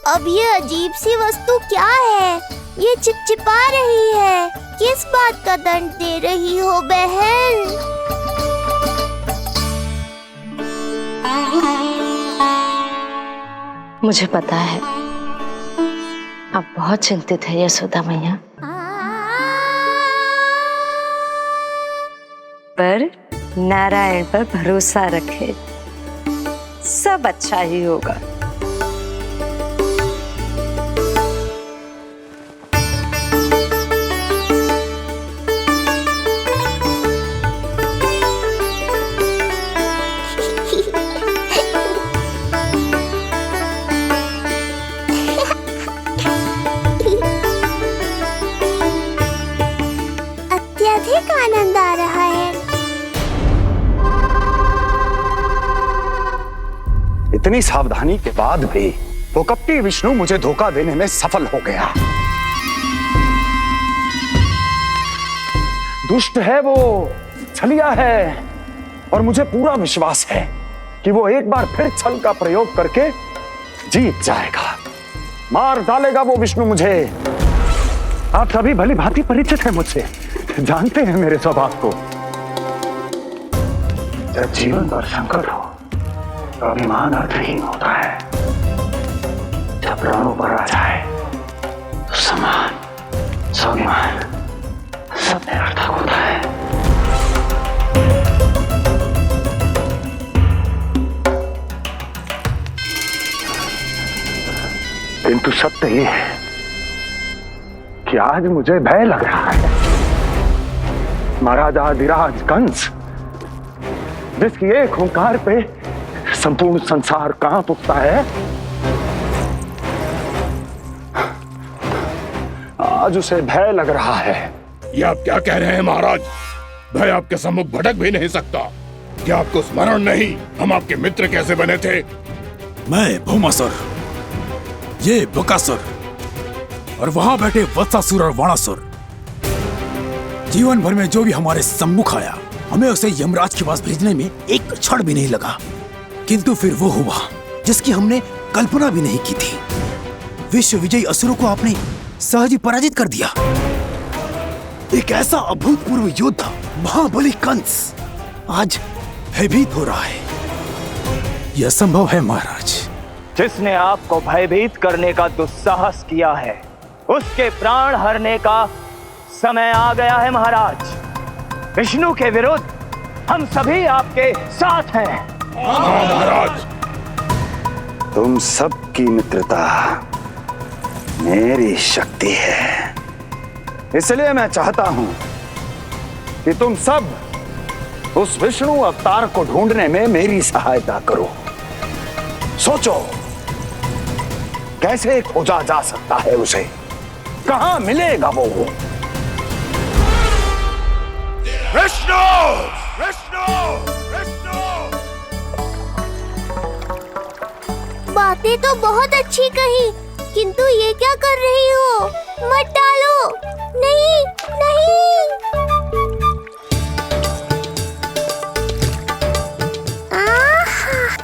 E: अब ये अजीब सी वस्तु क्या है? ये चिपचिपा रही है। किस बात का दंड दे रही हो बहन?
O: मुझे पता है आप बहुत चिंतित है यशोदा मैया, पर नारायण पर भरोसा रखे, सब अच्छा ही होगा।
E: अत्यधिक आनंद आ रहा है।
L: इतनी सावधानी के बाद भी वो कपटी विष्णु मुझे धोखा देने में सफल हो गया। दुष्ट है वो, छलिया है, और मुझे पूरा विश्वास है कि वो एक बार फिर छल का प्रयोग करके जीत जाएगा। मार डालेगा वो विष्णु मुझे। आप सभी भली भांति परिचित हैं मुझसे, जानते हैं मेरे स्वभाव को। जब जीवन पर संकट हो तो अभिमान अर्थहीन होता है, जब प्राणों पर आ जाए तो सम्मान, स्वाभिमान सब निरर्थक होता है। किंतु सत्य ये है कि आज मुझे भय लग रहा है। महाराजाधिराज कंस, जिसकी एक हुंकार पे संपूर्ण संसार कांप उठता है, आज उसे भय लग रहा है।
I: ये आप क्या कह रहे हैं महाराज? भय आपके सम्मुख भटक भी नहीं सकता। क्या आपको स्मरण नहीं हम आपके मित्र कैसे बने थे?
N: मैं भौमासुर, ये बकासुर, और वहां बैठे वत्सासुर और वाणासुर। जीवन भर में जो भी हमारे सम्मुख आया, हमें उसे यमराज के पास भेजने में एक क्षण भी नहीं लगा। किंतु फिर वो हुआ जिसकी हमने कल्पना भी नहीं की थी। विश्व विजयी असुरों को आपने सहज ही पराजित कर दिया। एक ऐसा अभूतपूर्व योद्धा महाबली कंस आज भयभीत हो रहा है। यह संभव है महाराज।
W: जिसने आपको भयभीत करने का दुस्साहस किया है, उसके प्राण हरने का समय आ गया है महाराज। विष्णु के विरुद्ध हम सभी आपके साथ हैं।
I: महाराज,
L: तुम सबकी मित्रता मेरी शक्ति है, इसलिए मैं चाहता हूं कि तुम सब उस विष्णु अवतार को ढूंढने में मेरी सहायता करो। सोचो कैसे खोजा जा सकता है उसे, कहां मिलेगा वो?
I: विष्णु! विष्णु! विष्णु!
E: बातें तो बहुत अच्छी कही, किंतु ये क्या कर रही हो? मत डालो। नहीं, नहीं।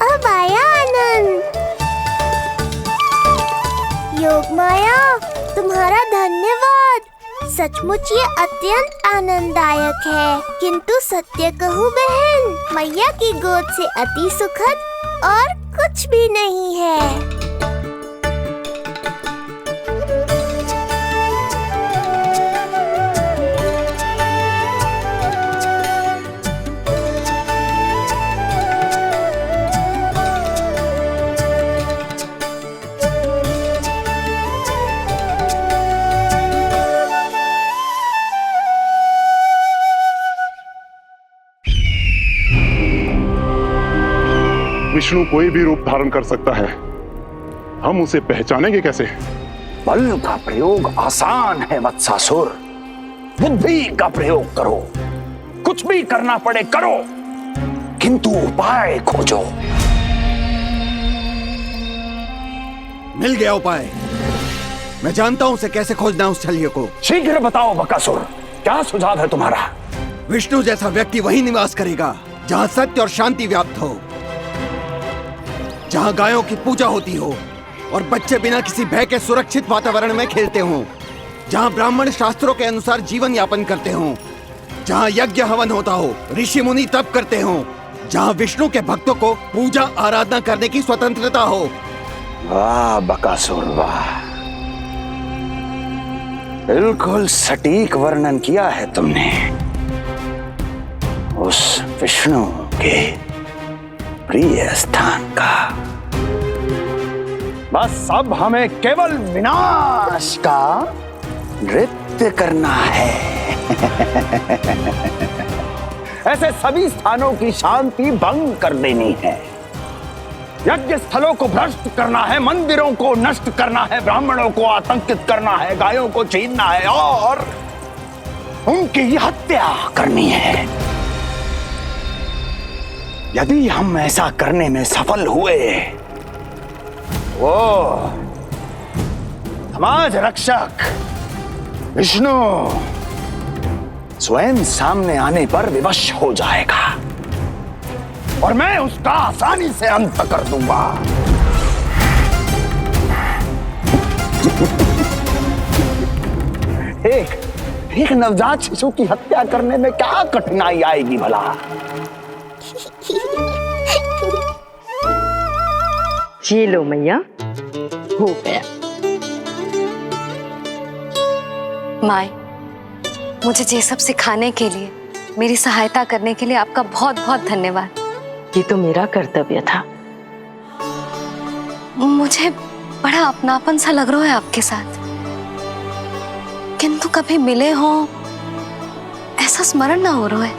E: अब आया आनंद। योग माया, तुम्हारा धन्यवाद। सचमुच ये अत्यंत आनंददायक है। किंतु सत्य कहूँ बहन, मैया की गोद से अति सुखद और कुछ भी नहीं है।
I: विष्णु कोई भी रूप धारण कर सकता है, हम उसे पहचानेंगे कैसे?
L: बल का प्रयोग आसान है वत्सासुर, बुद्धि का प्रयोग करो। कुछ भी करना पड़े करो, किंतु उपाय खोजो।
A: मिल गया उपाय। मैं जानता हूं उसे कैसे खोजना उस छलिए को।
L: शीघ्र बताओ बकासुर, क्या सुझाव है तुम्हारा?
A: विष्णु जैसा व्यक्ति वहीं निवास करेगा जहां सत्य और शांति व्याप्त हो, जहां गायों की पूजा होती हो और बच्चे बिना किसी भय के सुरक्षित वातावरण में खेलते हों, जहां ब्राह्मण शास्त्रों के अनुसार जीवन यापन करते हों, जहां यज्ञ हवन होता हो, ऋषि मुनि तप करते हों, जहां विष्णु के भक्तों को पूजा आराधना करने की स्वतंत्रता हो।
L: वाह बकासुर वाह, बिल्कुल सटीक वर्णन किया है तुमने उस विष्णु के प्रिय स्थान का। बस अब हमें केवल विनाश का नृत्य करना है। ऐसे सभी स्थानों की शांति भंग कर देनी है, यज्ञ स्थलों को भ्रष्ट करना है, मंदिरों को नष्ट करना है, ब्राह्मणों को आतंकित करना है, गायों को छीनना है और उनकी हत्या करनी है। यदि हम ऐसा करने में सफल हुए, वो समाज रक्षक विष्णु स्वयं सामने आने पर विवश हो जाएगा और मैं उसका आसानी से अंत कर दूंगा। एक नवजात शिशु की हत्या करने में क्या कठिनाई आएगी भला?
O: ये लो मैया, हो गया।
R: माय, मुझे ये सब सिखाने के लिए, मेरी सहायता करने के लिए आपका बहुत बहुत धन्यवाद।
O: ये तो मेरा कर्तव्य था।
R: मुझे बड़ा अपनापन सा लग रहा है आपके साथ, किंतु कभी मिले हो ऐसा स्मरण ना हो रहा है,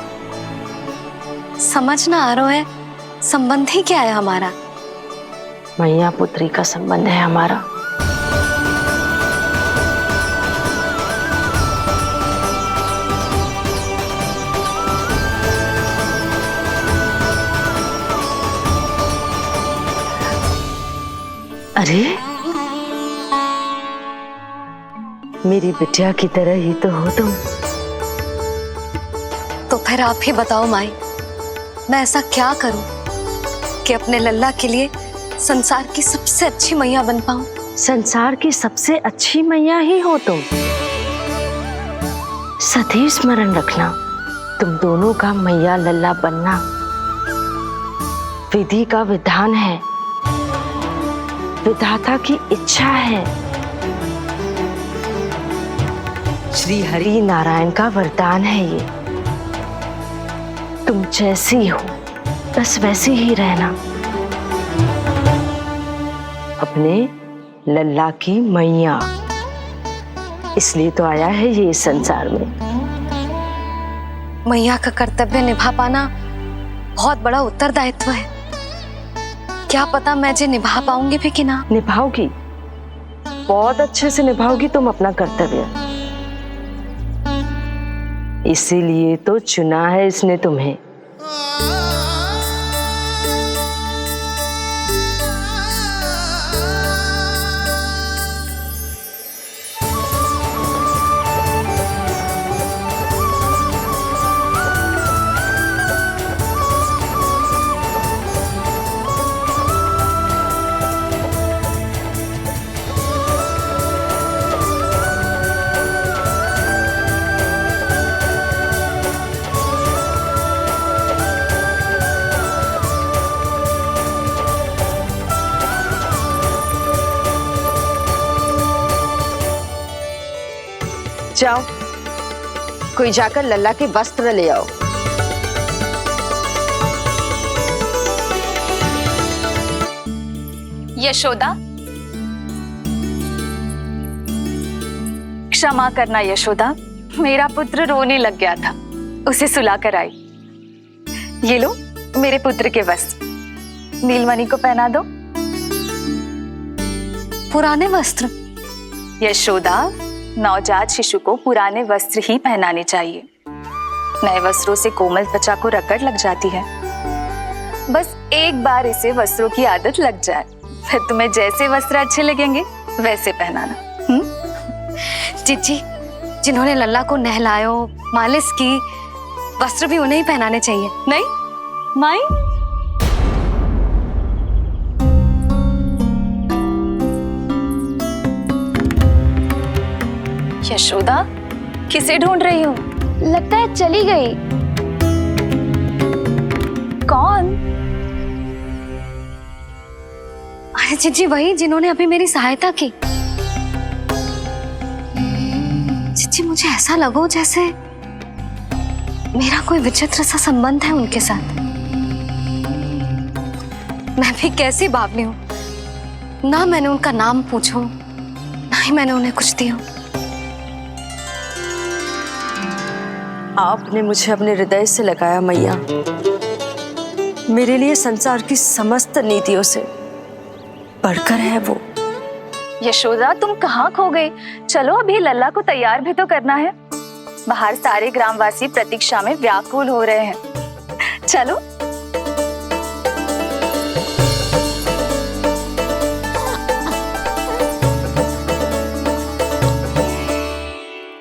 R: समझ ना आ रहा है संबंध ही क्या है हमारा।
O: मैया पुत्री का संबंध है हमारा। अरे मेरी बिटिया की तरह ही तो हो तुम।
R: तो फिर आप ही बताओ माई, मैं ऐसा क्या करूं कि अपने लल्ला के लिए संसार की सबसे अच्छी मैया बन पाऊं?
O: संसार की सबसे अच्छी मैया ही हो तुम। सदैव स्मरण रखना, तुम दोनों का मैया लल्ला बनना विधि का विधान है, विधाता की इच्छा है, श्री हरि नारायण का वरदान है ये। तुम जैसी हो बस वैसी ही रहना, अपने लल्ला की मैया। इसलिए तो आया है ये इस संसार में।
R: मैया का कर्तव्य निभा पाना बहुत बड़ा उत्तरदायित्व है। क्या पता मैं जे निभा पाऊंगी भी कि ना।
O: निभाओगी, बहुत अच्छे से निभाओगी तुम अपना कर्तव्य। इसीलिए तो चुना है इसने तुम्हें। जाओ, कोई जाकर लल्ला के वस्त्र ले आओ।
M: यशोदा, क्षमा करना यशोदा, मेरा पुत्र रोने लग गया था, उसे सुलाकर आई। ये लो मेरे पुत्र के वस्त्र। नीलमणि को पहना दो।
R: पुराने वस्त्र?
M: यशोदा, नवजात शिशु को पुराने वस्त्र ही पहनाने चाहिए। नए वस्त्रों से कोमल त्वचा को रगड़ लग जाती है। बस एक बार इसे वस्त्रों की आदत लग जाए, फिर तुम्हें जैसे वस्त्र अच्छे लगेंगे वैसे पहनाना।
R: जीजी, जिन्होंने लल्ला को नहलायो, मालिश की, वस्त्र भी उन्हें ही पहनाने चाहिए।
M: नहीं माई, यशोदा किसे ढूंढ रही हो?
C: लगता है चली गई।
M: कौन?
R: अरे जीजी, वही जिन्होंने अभी मेरी सहायता की। जीजी, मुझे ऐसा लगो जैसे मेरा कोई विचित्र सा संबंध है उनके साथ। मैं भी कैसी बावली हूँ, ना मैंने उनका नाम पूछो, ना ही मैंने उन्हें कुछ दिया।
O: आपने मुझे अपने हृदय से लगाया मैया। मेरे लिए संसार की समस्त नीतियों से बढ़कर है वो।
M: यशोदा, तुम कहाँ खो गई? चलो अभी लल्ला को तैयार भी तो करना है। बाहर सारे ग्रामवासी प्रतीक्षा में व्याकुल हो रहे हैं। चलो।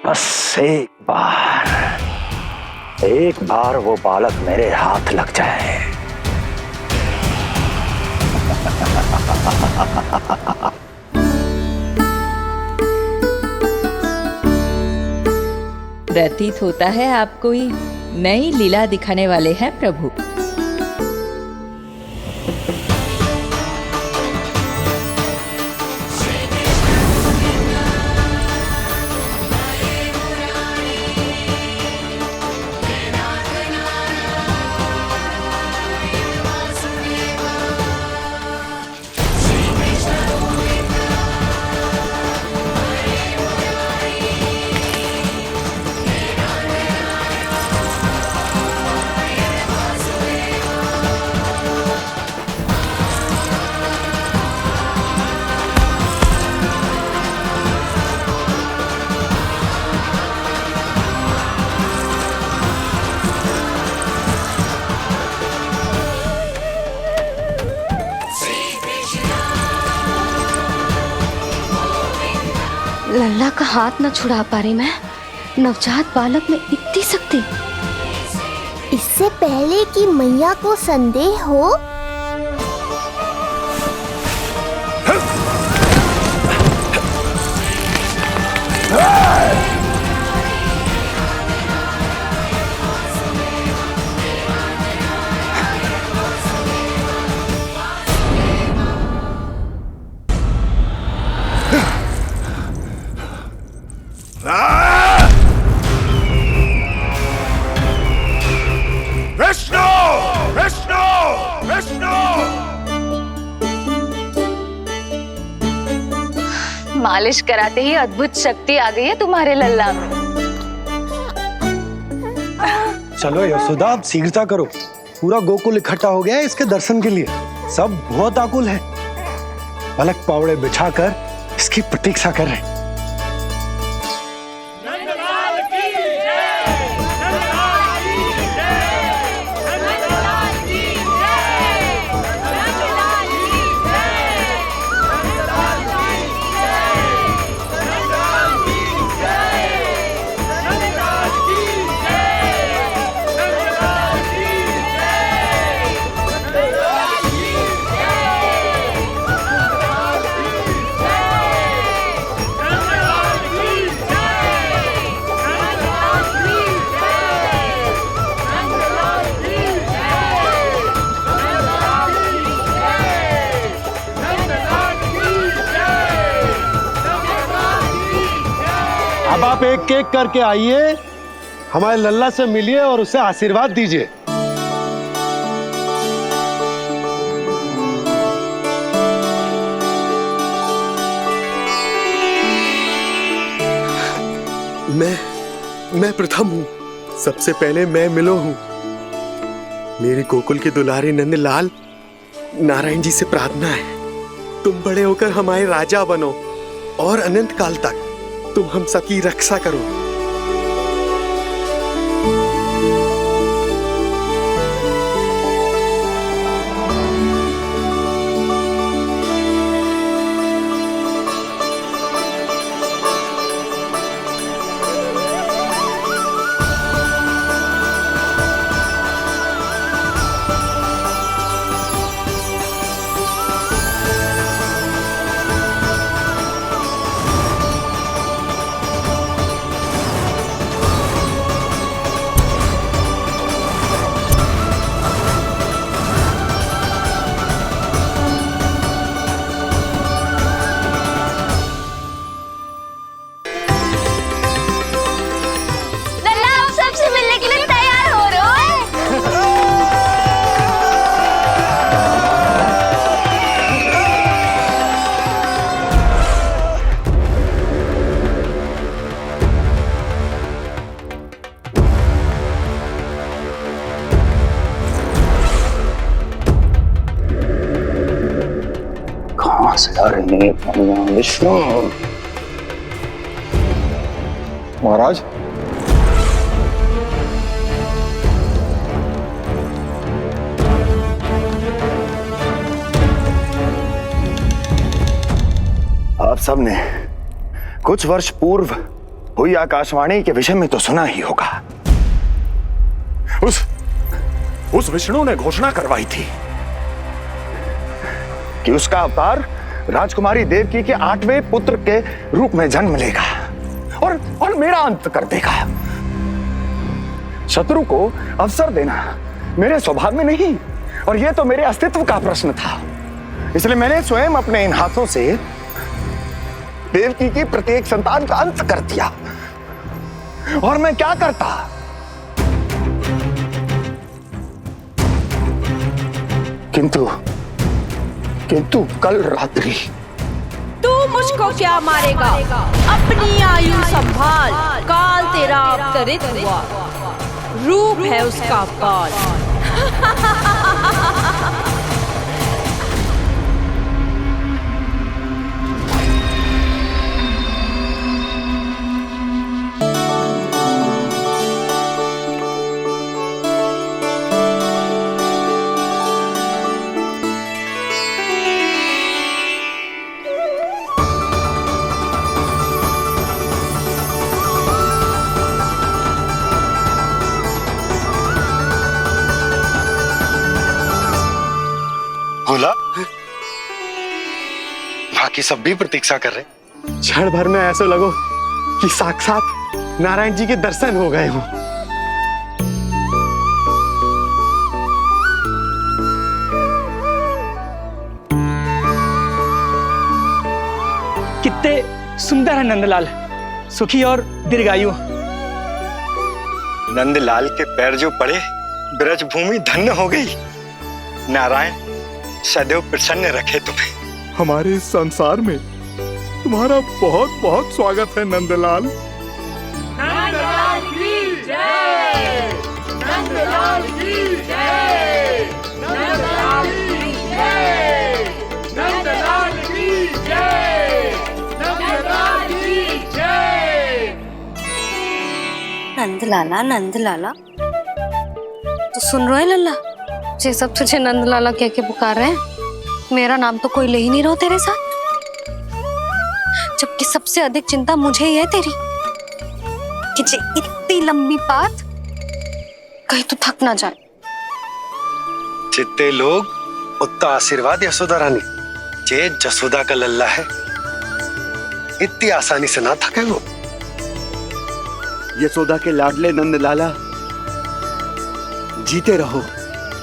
L: बस एक बार वो बालक मेरे हाथ लग जाए।
M: प्रतीत होता है आप कोई नई लीला दिखाने वाले हैं प्रभु।
C: लल्ला का हाथ न छुड़ा पा रही मैं। नवजात बालक में इतनी शक्ति।
E: इससे पहले कि मैया को संदेह हो,
L: विष्णु विष्णु विष्णु।
M: मालिश कराते ही अद्भुत शक्ति आ गई है तुम्हारे लल्ला में।
B: चलो यशोदा, आप शीघ्रता करो। पूरा गोकुल इकट्ठा हो गया है इसके दर्शन के लिए। सब बहुत आकुल है। पलक पावड़े बिछाकर इसकी प्रतीक्षा कर रहे हैं। अब आप एक एक करके आइए, हमारे लल्ला से मिलिए और उसे आशीर्वाद दीजिए।
J: मैं प्रथम हूँ। सबसे पहले मैं मिलो हूँ। मेरे गोकुल के दुलारे नंद लाल, नारायण जी से प्रार्थना है, तुम बड़े होकर हमारे राजा बनो और अनंत काल तक तुम हम सबकी रक्षा करो।
W: विष्णु महाराज,
L: आप सबने कुछ वर्ष पूर्व हुई आकाशवाणी के विषय में तो सुना ही होगा। उस विष्णु ने घोषणा करवाई थी कि उसका अवतार राजकुमारी देवकी के 8वें पुत्र के रूप में जन्म लेगा और मेरा अंत कर देगा। शत्रु को अवसर देना मेरे स्वभाव में नहीं, और यह तो मेरे अस्तित्व का प्रश्न था। इसलिए मैंने स्वयं अपने इन हाथों से देवकी की प्रत्येक संतान का अंत कर दिया। और मैं क्या करता? किंतु कल रात्रि
K: तू मुझको क्या मारेगा? अपनी आयु संभाल, काल तेरा अवतरित हुआ, रूप है उसका काल।
L: बोला, बाकी सब भी प्रतीक्षा कर रहे। क्षण भर में ऐसा लगो कि साक्षात नारायण जी के दर्शन हो गए हों।
W: कितने सुंदर है नंदलाल, सुखी और दीर्घायु।
L: नंदलाल के पैर जो पड़े, ब्रज भूमि धन्य हो गई। नारायण सदैव प्रसन्न रखे तुम्हें।
I: हमारे इस संसार में तुम्हारा बहुत बहुत स्वागत है नंदलाल।
G: नंदलाल की जय, नंदलाल की जय, नंदलाल की जय, नंदलाल की जय, नंदलाल की जय।
R: नंदलाला नंदलाला, तो सुन रहे लल्ला, ये सब तुझे नंदलाला कह के पुकार रहे हैं। मेरा नाम तो कोई ले ही नहीं रहा तेरे साथ, जबकि सबसे अधिक चिंता मुझे ही है तेरी कि जे इतनी लंबी बात कहीं तो थक ना जाए।
J: जितने लोग उतना आशीर्वाद यशोदा रानी, जे जसोदा का लल्ला है, इतनी आसानी से ना थके वो।
A: यशोदा के लाडले नंदलाला, जीते रहो।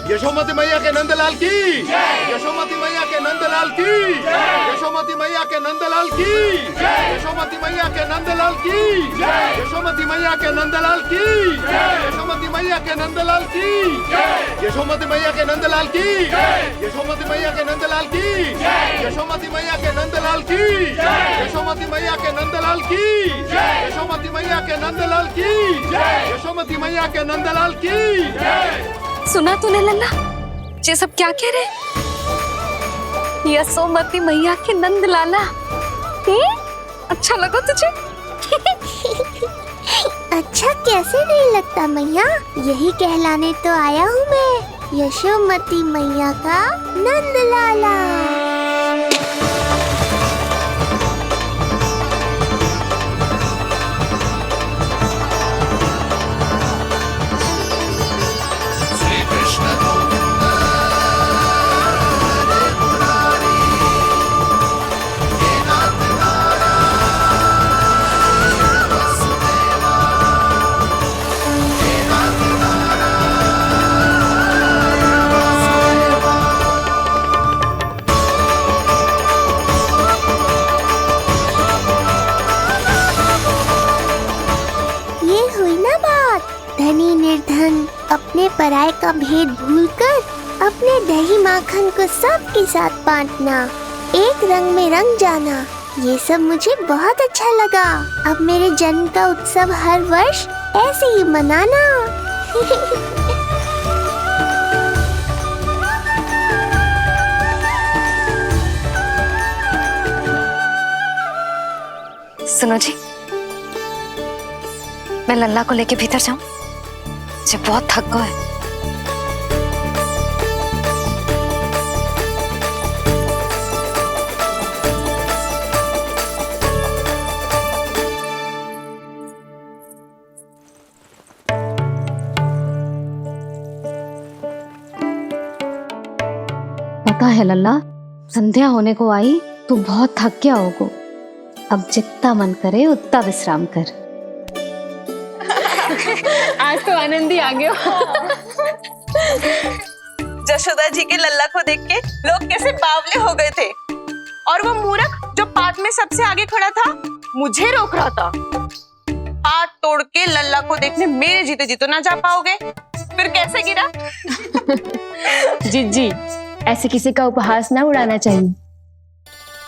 I: यशोमती मैया के नंदलाल की जय, यशोमती मैया के नंदलाल की जय, यशोमती मैया के नंदलाल की जय, यशोमती मैया के नंदलाल की जय, यशोमती मैया के नंदलाल की जय, यशोमती मैया के नंदलाल की जय, यशोमती मैया के नंदलाल की जय, यशोमती मैया के नंदलाल की जय, यशोमती मैया के नंदलाल की जय, यशोमती मैया के नंदलाल की जय, यशोमती मैया के नंदलाल की जय, यशोमती मैया के नंदलाल की जय।
R: सुना तूने लल्ला, ये सब क्या कह रहे? यशोमती मैया के नंद लाला। अच्छा लगा तुझे?
E: अच्छा कैसे नहीं लगता मैया, यही कहलाने तो आया हूँ मैं, यशोमती मैया का नंद लाला। धनी निर्धन अपने पराये का भेद भूलकर अपने दही माखन को सबके साथ बांटना, एक रंग में रंग जाना, ये सब मुझे बहुत अच्छा लगा। अब मेरे जन्म का उत्सव हर वर्ष ऐसे ही मनाना।
R: सुनो जी, मैं लल्ला को लेके भीतर जाऊं? मुझे बहुत थक गया है।
C: पता है लल्ला, संध्या होने को आई तो बहुत थक गया होगो। अब जितना मन करे उतना विश्राम कर।
D: आज तो आनंद ही आ गया।
H: जशोदा जी के लल्ला को देख के लोग कैसे बावले हो गए थे, और वो मूर्ख जो पार्ट में सबसे आगे खड़ा था मुझे रोक रहा था। हाथ तोड़ के लल्ला को देखने मेरे जीते जी तो ना जा पाओगे, फिर कैसे गिरा?
D: जीजी, ऐसे किसी का उपहास ना उड़ाना चाहिए।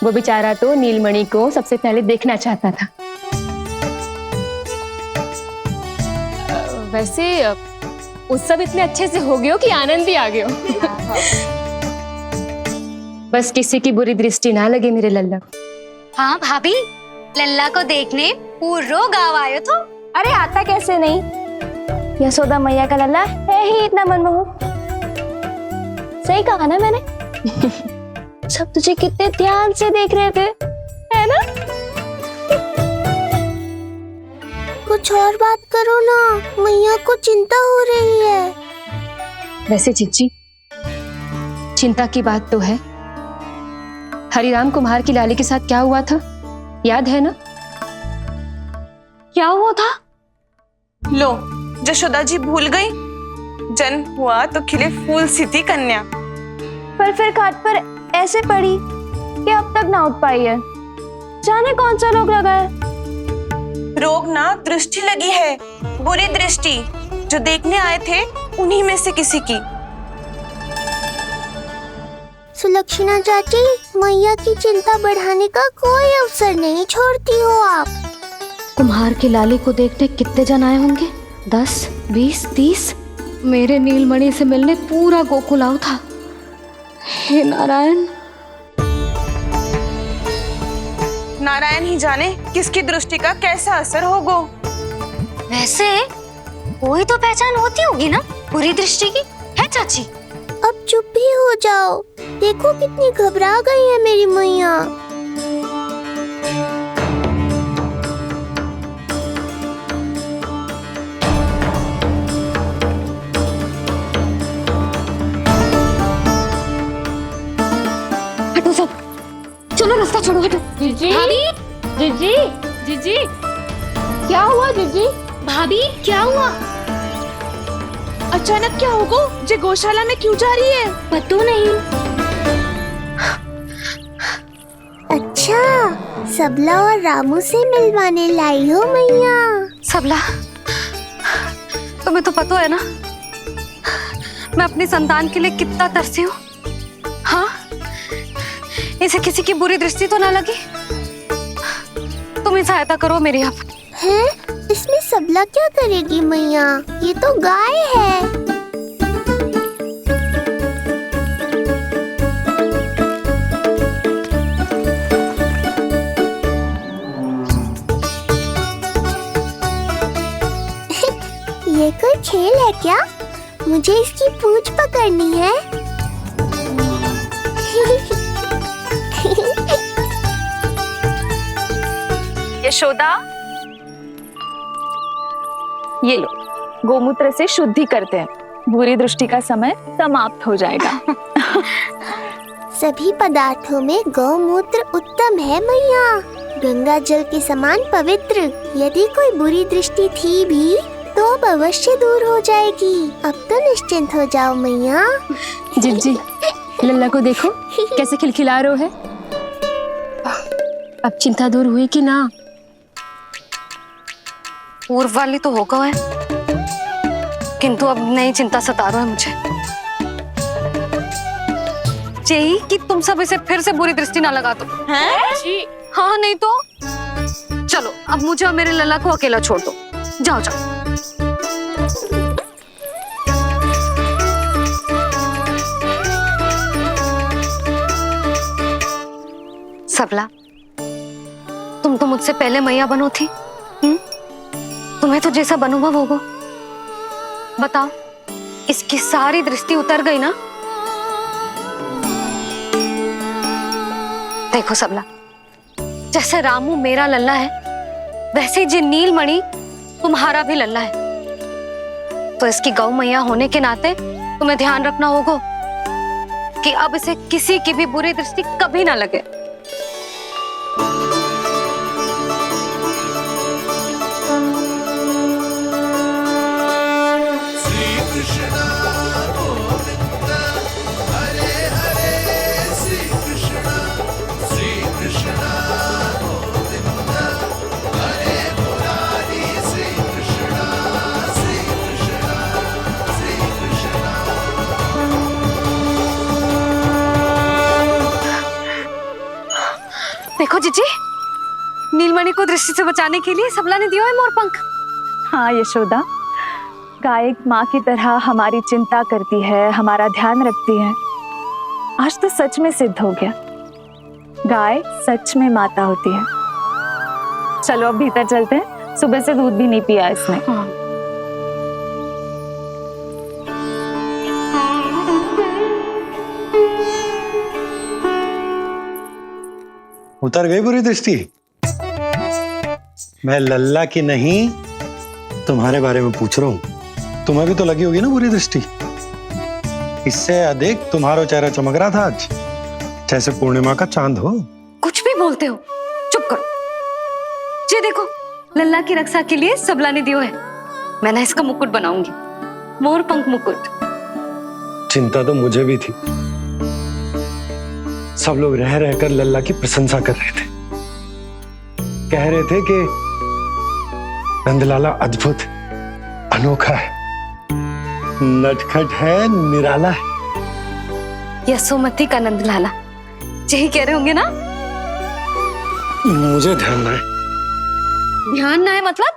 D: वो बेचारा तो नीलमणि को सबसे पहले देखना चाहता था। वैसे उत्सव इतने अच्छे से हो गया कि आनंद ही आ गया। बस किसी की बुरी दृष्टि ना लगे मेरे लल्ला।
T: हाँ भाभी, लल्ला को देखने पूरा गांव आयो तो।
D: अरे आता कैसे नहीं, यशोदा मैया का लल्ला है ही इतना मनमोहक। सही कहा ना मैंने? सब तुझे कितने ध्यान से देख रहे थे, है ना?
E: कुछ और बात करो ना, मैया को चिंता हो रही है।
D: वैसे चिच्ची, चिंता की बात तो है। हरिराम कुम्हार की लाली के साथ क्या हुआ था, याद है ना?
H: क्या हुआ था? लो, जशोदा जी भूल गई। जन्म हुआ तो खिले फूल सी थी कन्या,
D: पर फिर खाट पर ऐसे पड़ी कि अब तक ना उठ पाई है। जाने कौन सा रोग लगा है।
H: रोग ना, दृष्टि लगी है, बुरी दृष्टि, जो देखने आए थे उन्हीं में से किसी की।
E: सुलक्षणा चाची, मैया की चिंता बढ़ाने का कोई अवसर नहीं छोड़ती हो आप।
C: कुम्हार की लाली को देखने कितने जन आए होंगे? 10, 20, 30। मेरे नीलमणि से मिलने पूरा गोकुल आओ था। हे नारायण।
H: नारायण ही जाने किसकी दृष्टि का कैसा असर होगा।
T: वैसे कोई तो पहचान होती होगी ना बुरी दृष्टि की, है चाची?
E: अब चुप भी हो जाओ, देखो कितनी घबरा गई है मेरी मैया।
C: हटो सब, चलो रास्ता छोड़ो, हटो।
D: जीजी, जीजी, जीजी, क्या हुआ जीजी?
T: भाभी क्या हुआ?
H: अचानक क्या होगा? जे गौशाला में क्यों जा रही है?
T: पता नहीं।
E: अच्छा, सबला और रामू से मिलवाने लाई हो मैया।
R: सबला, तुम्हें तो पता है ना मैं अपनी संतान के लिए कितना तरसी हूँ। हाँ, इसे किसी की बुरी दृष्टि तो ना लगी। तुम ही सहायता करो मेरी। आप
E: हैं? इसमें सबला क्या करेगी मैया, ये तो गाय है। है क्या? मुझे इसकी पूंछ पकड़नी है।
D: यशोदा, ये लो, गोमूत्र से शुद्धि करते हैं, बुरी दृष्टि का समय समाप्त हो जाएगा।
E: सभी पदार्थों में गौमूत्र उत्तम है मैया, गंगा जल के समान पवित्र। यदि कोई बुरी दृष्टि थी भी तो अब अवश्य दूर हो जाएगी। अब तो निश्चिंत हो जाओ मैया।
D: जी, लल्ला को देखो कैसे खिलखिला रहे है। अब चिंता दूर हुई कि ना?
R: पूर्व वाली तो हो गया है, किंतु अब नई चिंता सता रहा है मुझे। यही कि तुम सब इसे फिर से बुरी दृष्टि ना लगा दो।
D: हैं? जी।
R: हाँ नहीं तो चलो अब मुझे और मेरे लल्ला को अकेला छोड़ दो। जाओ जाओ। सबला, तुम तो मुझसे पहले मैया बनो थी। तुम्हें तो जैसा अनुभव होगा, बताओ, इसकी सारी दृष्टि उतर गई ना? देखो सबला, जैसे रामू मेरा लल्ला है, वैसे ही जी नीलमणि तुम्हारा भी लल्ला है। तो इसकी गौ मैया होने के नाते तुम्हें ध्यान रखना होगा कि अब इसे किसी की भी बुरी दृष्टि कभी ना लगे। देखो जीजी, नीलमणि को दृष्टि से बचाने के लिए सबला ने दिया है मोर पंख।
D: हाँ यशोदा, गाय माँ की तरह हमारी चिंता करती है, हमारा ध्यान रखती है। आज तो सच में सिद्ध हो गया, गाय सच में माता होती है। चलो अब भीतर चलते हैं, सुबह से दूध भी नहीं पिया इसने।
B: उतर गई बुरी दृष्टि? मैं लल्ला की नहीं तुम्हारे बारे में पूछ रहा हूं। तुम्हें भी तो लगी होगी ना बुरी दृष्टि। इससे अधिक तुम्हारा चेहरा चमक रहा था आज, जैसे पूर्णिमा का चांद हो।
R: कुछ भी बोलते हो, चुप करो। ये देखो, लल्ला की रक्षा के लिए सबला ने दियो है। मैं ना इसका मुकुट बनाऊंगी, मोर पंख मुकुट।
B: चिंता तो मुझे भी थी। सब लोग रह रहकर लल्ला की प्रशंसा कर रहे थे, कह रहे थे कि नंदलाला अद्भुत, अनोखा है, नटखट है, निराला है।
R: यशोमती का नंदलाला, यही कह रहे होंगे ना?
B: मुझे ध्यान ना है।
R: ध्यान ना है मतलब?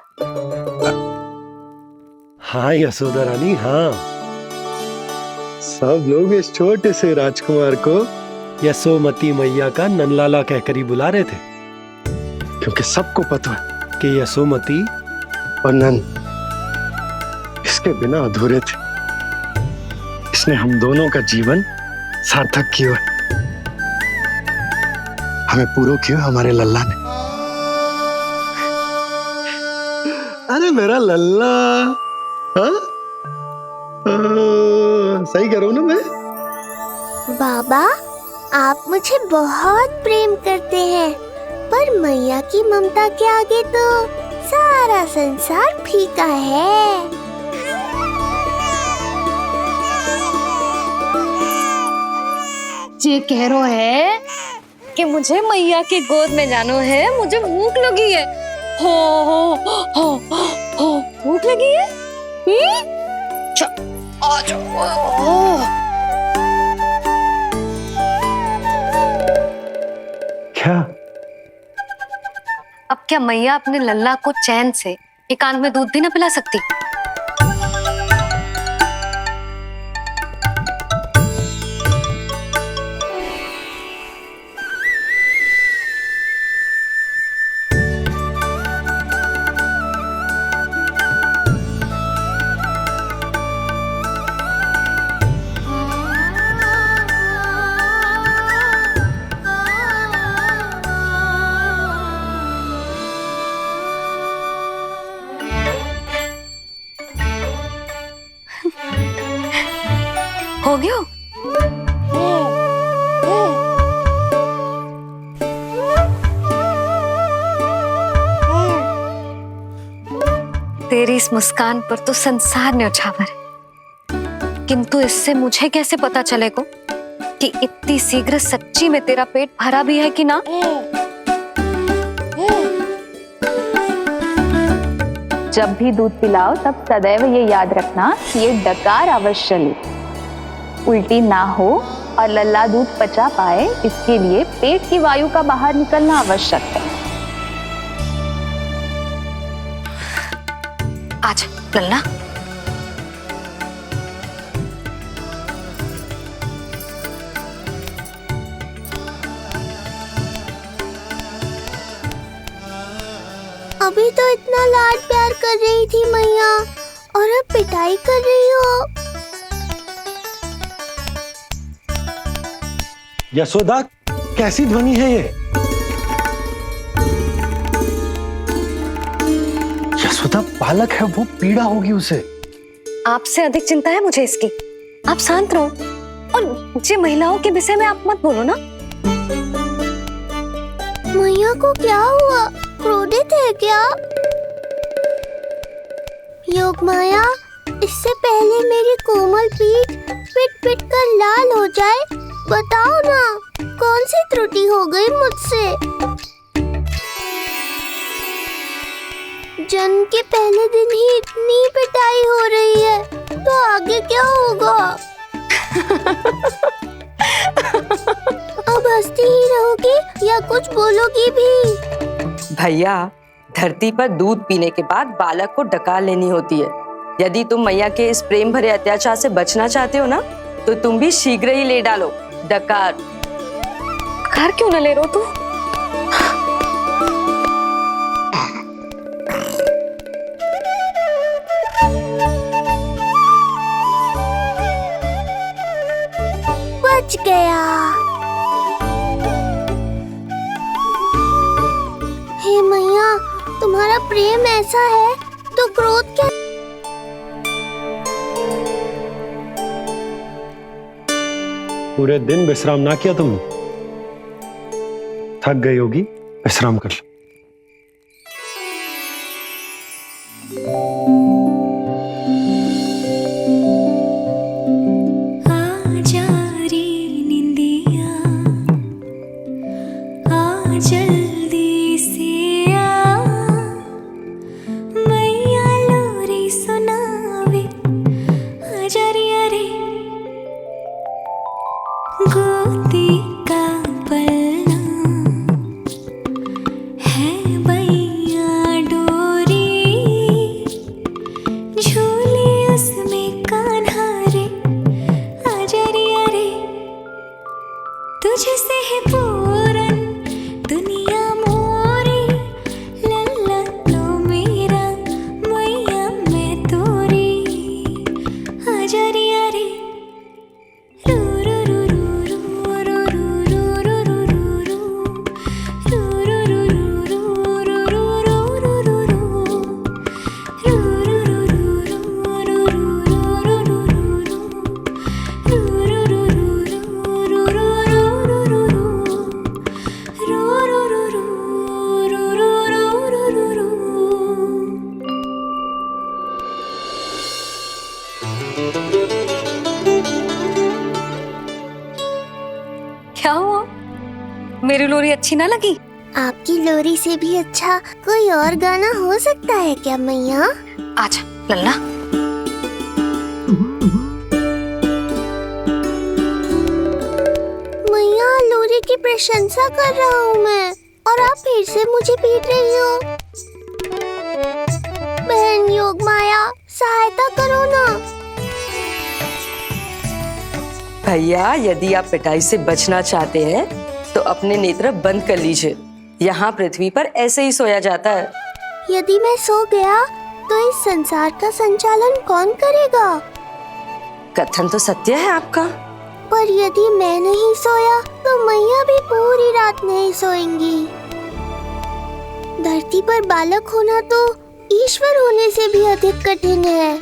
B: हाँ यशोदा रानी, हाँ। सब लोग इस छोटे से राजकुमार को यशोमती मैया का नंदलाला कहकर ही बुला रहे थे, क्योंकि सबको पता है कि यशोमती और नंद इसके बिना अधूरे थे। इसने हम दोनों का जीवन सार्थक किया है। हमें पूरा किया हमारे लल्ला ने। अरे मेरा लल्ला, हाँ? सही कह रहा हूं ना मैं?
E: बाबा, आप मुझे बहुत प्रेम करते हैं, पर मैया की ममता के आगे तो सारा संसार फीका है।
R: ये कह रहा है कि मुझे मैया की गोद में जानो है, मुझे भूख लगी है। हो भूख लगी है? आ जाओ।
B: क्या?
R: अब क्या मैया अपने लल्ला को चैन से एकांत में दूध भी न पिला सकती? तेरी इस मुस्कान पर तो संसार न्यौछावर है, किंतु इससे मुझे कैसे पता चलेगा कि इतनी शीघ्र सच्ची में तेरा पेट भरा भी है कि ना।
M: जब भी दूध पिलाओ तब सदैव ये याद रखना कि ये डकार अवश्य ले, उल्टी ना हो और लल्ला दूध पचा पाए, इसके लिए पेट की वायु का बाहर निकलना आवश्यक है।
R: आज लल्ला,
E: अभी तो इतना लाड प्यार कर रही थी मैया, और अब पिटाई कर रही हो।
B: यशोदा, कैसी ध्वनि है ये? यशोदा, बालक है वो, पीड़ा होगी उसे।
R: आपसे अधिक चिंता है मुझे इसकी। आप शांत रहो, और ये महिलाओं के विषय में आप मत बोलो ना।
E: मैया को क्या हुआ? क्रोधित है क्या? योग माया, इससे पहले मेरी कोमल पीठ पिट पिट कर लाल हो जाए, बताओ ना कौन सी त्रुटि हो गई मुझसे? जन्म के पहले दिन ही इतनी पिटाई हो रही है, तो आगे क्या होगा? अब हंसती ही रहोगी या कुछ बोलोगी भी?
O: भैया, धरती पर दूध पीने के बाद बालक को डकार लेनी होती है। यदि तुम मैया के इस प्रेम भरे अत्याचार से बचना चाहते हो ना, तो तुम भी शीघ्र ही ले डालो डकार।
R: डकार क्यों न ले रो तू?
E: बच गया। हे मैया, तुम्हारा प्रेम ऐसा है तो क्रोध क्या?
B: पूरे दिन विश्राम ना किया तुमने? थक गई होगी, विश्राम कर लो।
P: जल्दी से आ, मैया लोरी सुनावे, आजा रे अरे गोदी का पलना है, मैया डोरी झूले उसमें कान्हा रे, आजा रे अरे तुझसे है पूरन दुनिया मोरी, लल्ला तो मेरा, मैया मैं तोरी, आजा रे अरे रू रू रू रू रू रू रू रू रू रू
R: क्या हुआ? मेरी लोरी अच्छी ना लगी?
E: आपकी लोरी से भी अच्छा कोई और गाना हो सकता है क्या मैया?
R: आजा लल्ला।
E: मैया, लोरी की प्रशंसा कर रहा हूँ मैं, और आप फिर से मुझे पीट रही हो। बहन योग माया, सहायता करो ना।
O: भैया, यदि आप पिटाई से बचना चाहते हैं तो अपने नेत्र बंद कर लीजिए। यहाँ पृथ्वी पर ऐसे ही सोया जाता है।
E: यदि मैं सो गया तो इस संसार का संचालन कौन करेगा?
O: कथन तो सत्य है आपका।
E: पर यदि मैं नहीं सोया तो मैया भी पूरी रात नहीं सोएंगी। धरती पर बालक होना तो ईश्वर होने से भी अधिक कठिन है।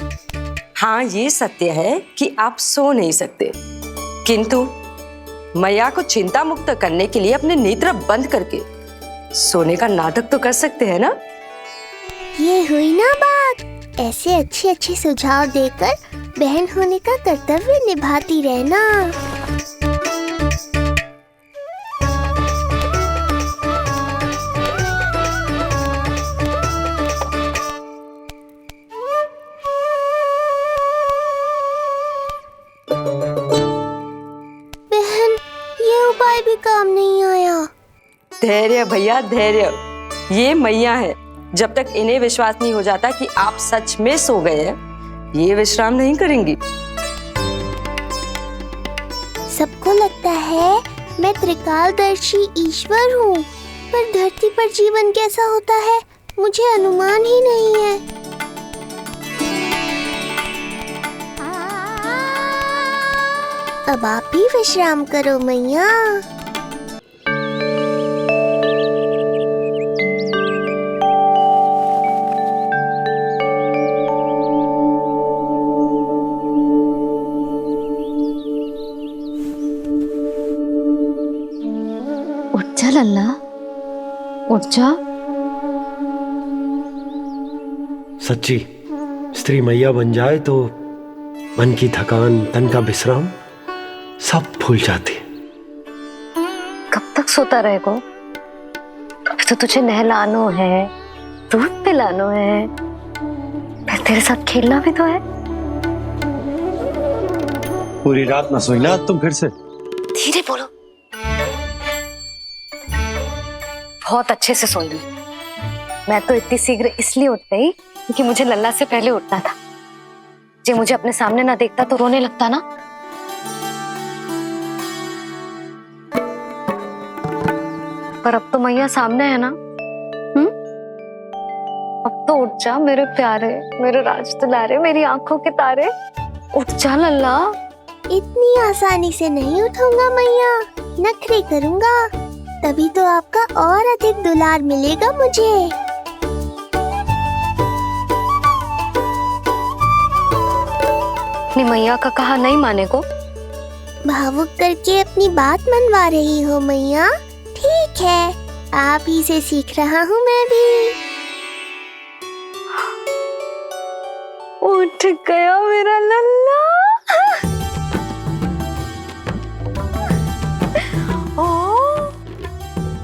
O: हाँ, ये सत्य है कि आप सो नहीं सकते, किंतु मैया को चिंता मुक्त करने के लिए अपने नेत्र बंद करके सोने का नाटक तो कर सकते हैं ना?
E: ये हुई ना बात। ऐसे अच्छे अच्छे सुझाव देकर बहन होने का कर्तव्य निभाती रहना। बहन, ये उपाय भी काम नहीं आया।
O: धैर्य भैया धैर्य, ये मैया है। जब तक इन्हें विश्वास नहीं हो जाता कि आप सच में सो गए हैं, ये विश्राम नहीं करेंगी।
E: सबको लगता है मैं त्रिकालदर्शी ईश्वर हूँ, पर धरती पर जीवन कैसा होता है मुझे अनुमान ही नहीं है। अब आप भी विश्राम करो मैया।
C: उठ जा लल्ला, उठ जा।
J: सच्ची स्त्री मैया बन जाए तो मन की थकान, तन का विश्राम सब भूल जाती।
R: कब तक सोता रहेगा? अभी तो तुझे नहलानो है, दूध पिलानो है, फिर तेरे साथ खेलना भी तो है।
J: पूरी रात न सोई ना तुम फिर से?
R: धीरे बोलो। बहुत अच्छे से सोई। मैं तो इतनी शीघ्र इसलिए उठ गई क्योंकि मुझे लल्ला से पहले उठना था। जो मुझे अपने सामने ना देखता तो रोने लगता ना। पर अब तो मैया सामने है ना। अब तो उठ जा मेरे प्यारे, मेरे राज दुलारे, मेरी आंखों के तारे। उठ जा लल्ला।
E: इतनी आसानी से नहीं उठूंगा मैया, नखरे करूंगा, तभी तो आपका और अधिक दुलार मिलेगा मुझे।
R: अपनी मैया का कहा नहीं माने को?
E: भावुक करके अपनी बात मनवा रही हो मैया। ठीक है, आप ही से सीख रहा हूँ मैं भी।
R: उठ गया मेरा लल्ला।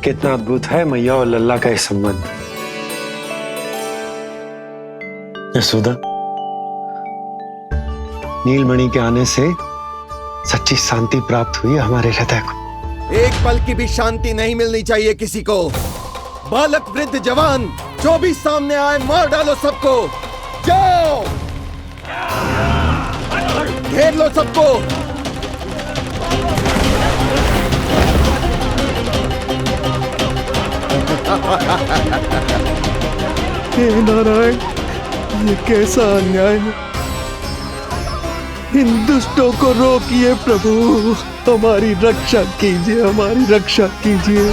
J: कितना अद्भुत है मैया और लल्ला का ये संबंध। यशोदा, नीलमणि के आने से सच्ची शांति प्राप्त हुई हमारे हृदय को।
A: एक पल की भी शांति नहीं मिलनी चाहिए किसी को। बालक, वृद्ध, जवान, जो भी सामने आए मार डालो सबको। जाओ, घेर लो सबको।
I: हे नारायण, ये कैसा अन्याय है। इन दुष्टों को रोकिए प्रभु, हमारी रक्षा कीजिए, हमारी रक्षा कीजिए।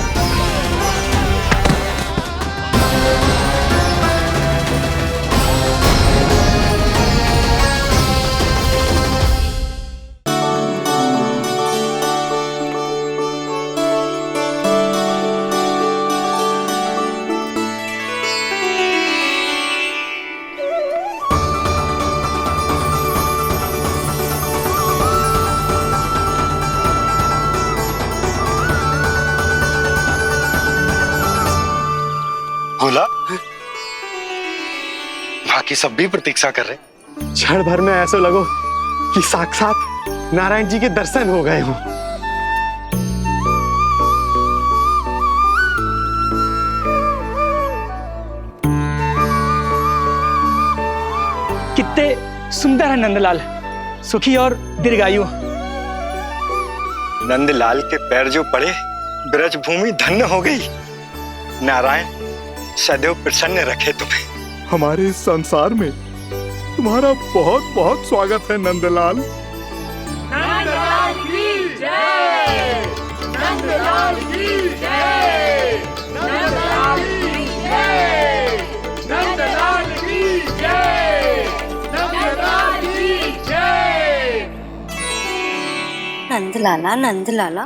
J: बोला, बाकी सब भी प्रतीक्षा कर रहे।
I: क्षण भर में ऐसा लगो कि साक्षात नारायण जी के दर्शन हो गए हों।
W: कितने सुंदर है नंदलाल, सुखी और दीर्घायु।
J: नंदलाल के पैर जो पड़े, ब्रज भूमि धन्य हो गई। नारायण सदैव प्रसन्न रखे तुम्हें।
I: हमारे इस संसार में तुम्हारा बहुत बहुत स्वागत है नंदलाल।
G: नंदलाल की जय, नंदलाल की जय, नंदलाल की जय, नंदलाल की जय, नंदलाल की जय।
R: नंदलाला, नंदलाला,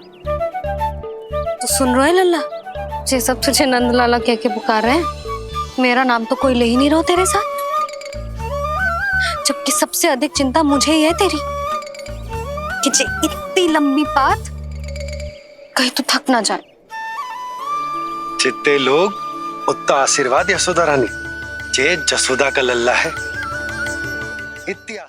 R: तो सुन रहे लल्ला? ये सब तुझे नंदलाला कह के पुकार रहे हैं। मेरा नाम तो कोई ले ही नहीं रहा तेरे साथ। उससे अधिक चिंता मुझे ही है तेरी कि जे इतनी लंबी बात कहीं तो थक ना जाए।
J: जितने लोग उतना आशीर्वाद यशोदा रानी जे जसोदा का लल्ला है इतनी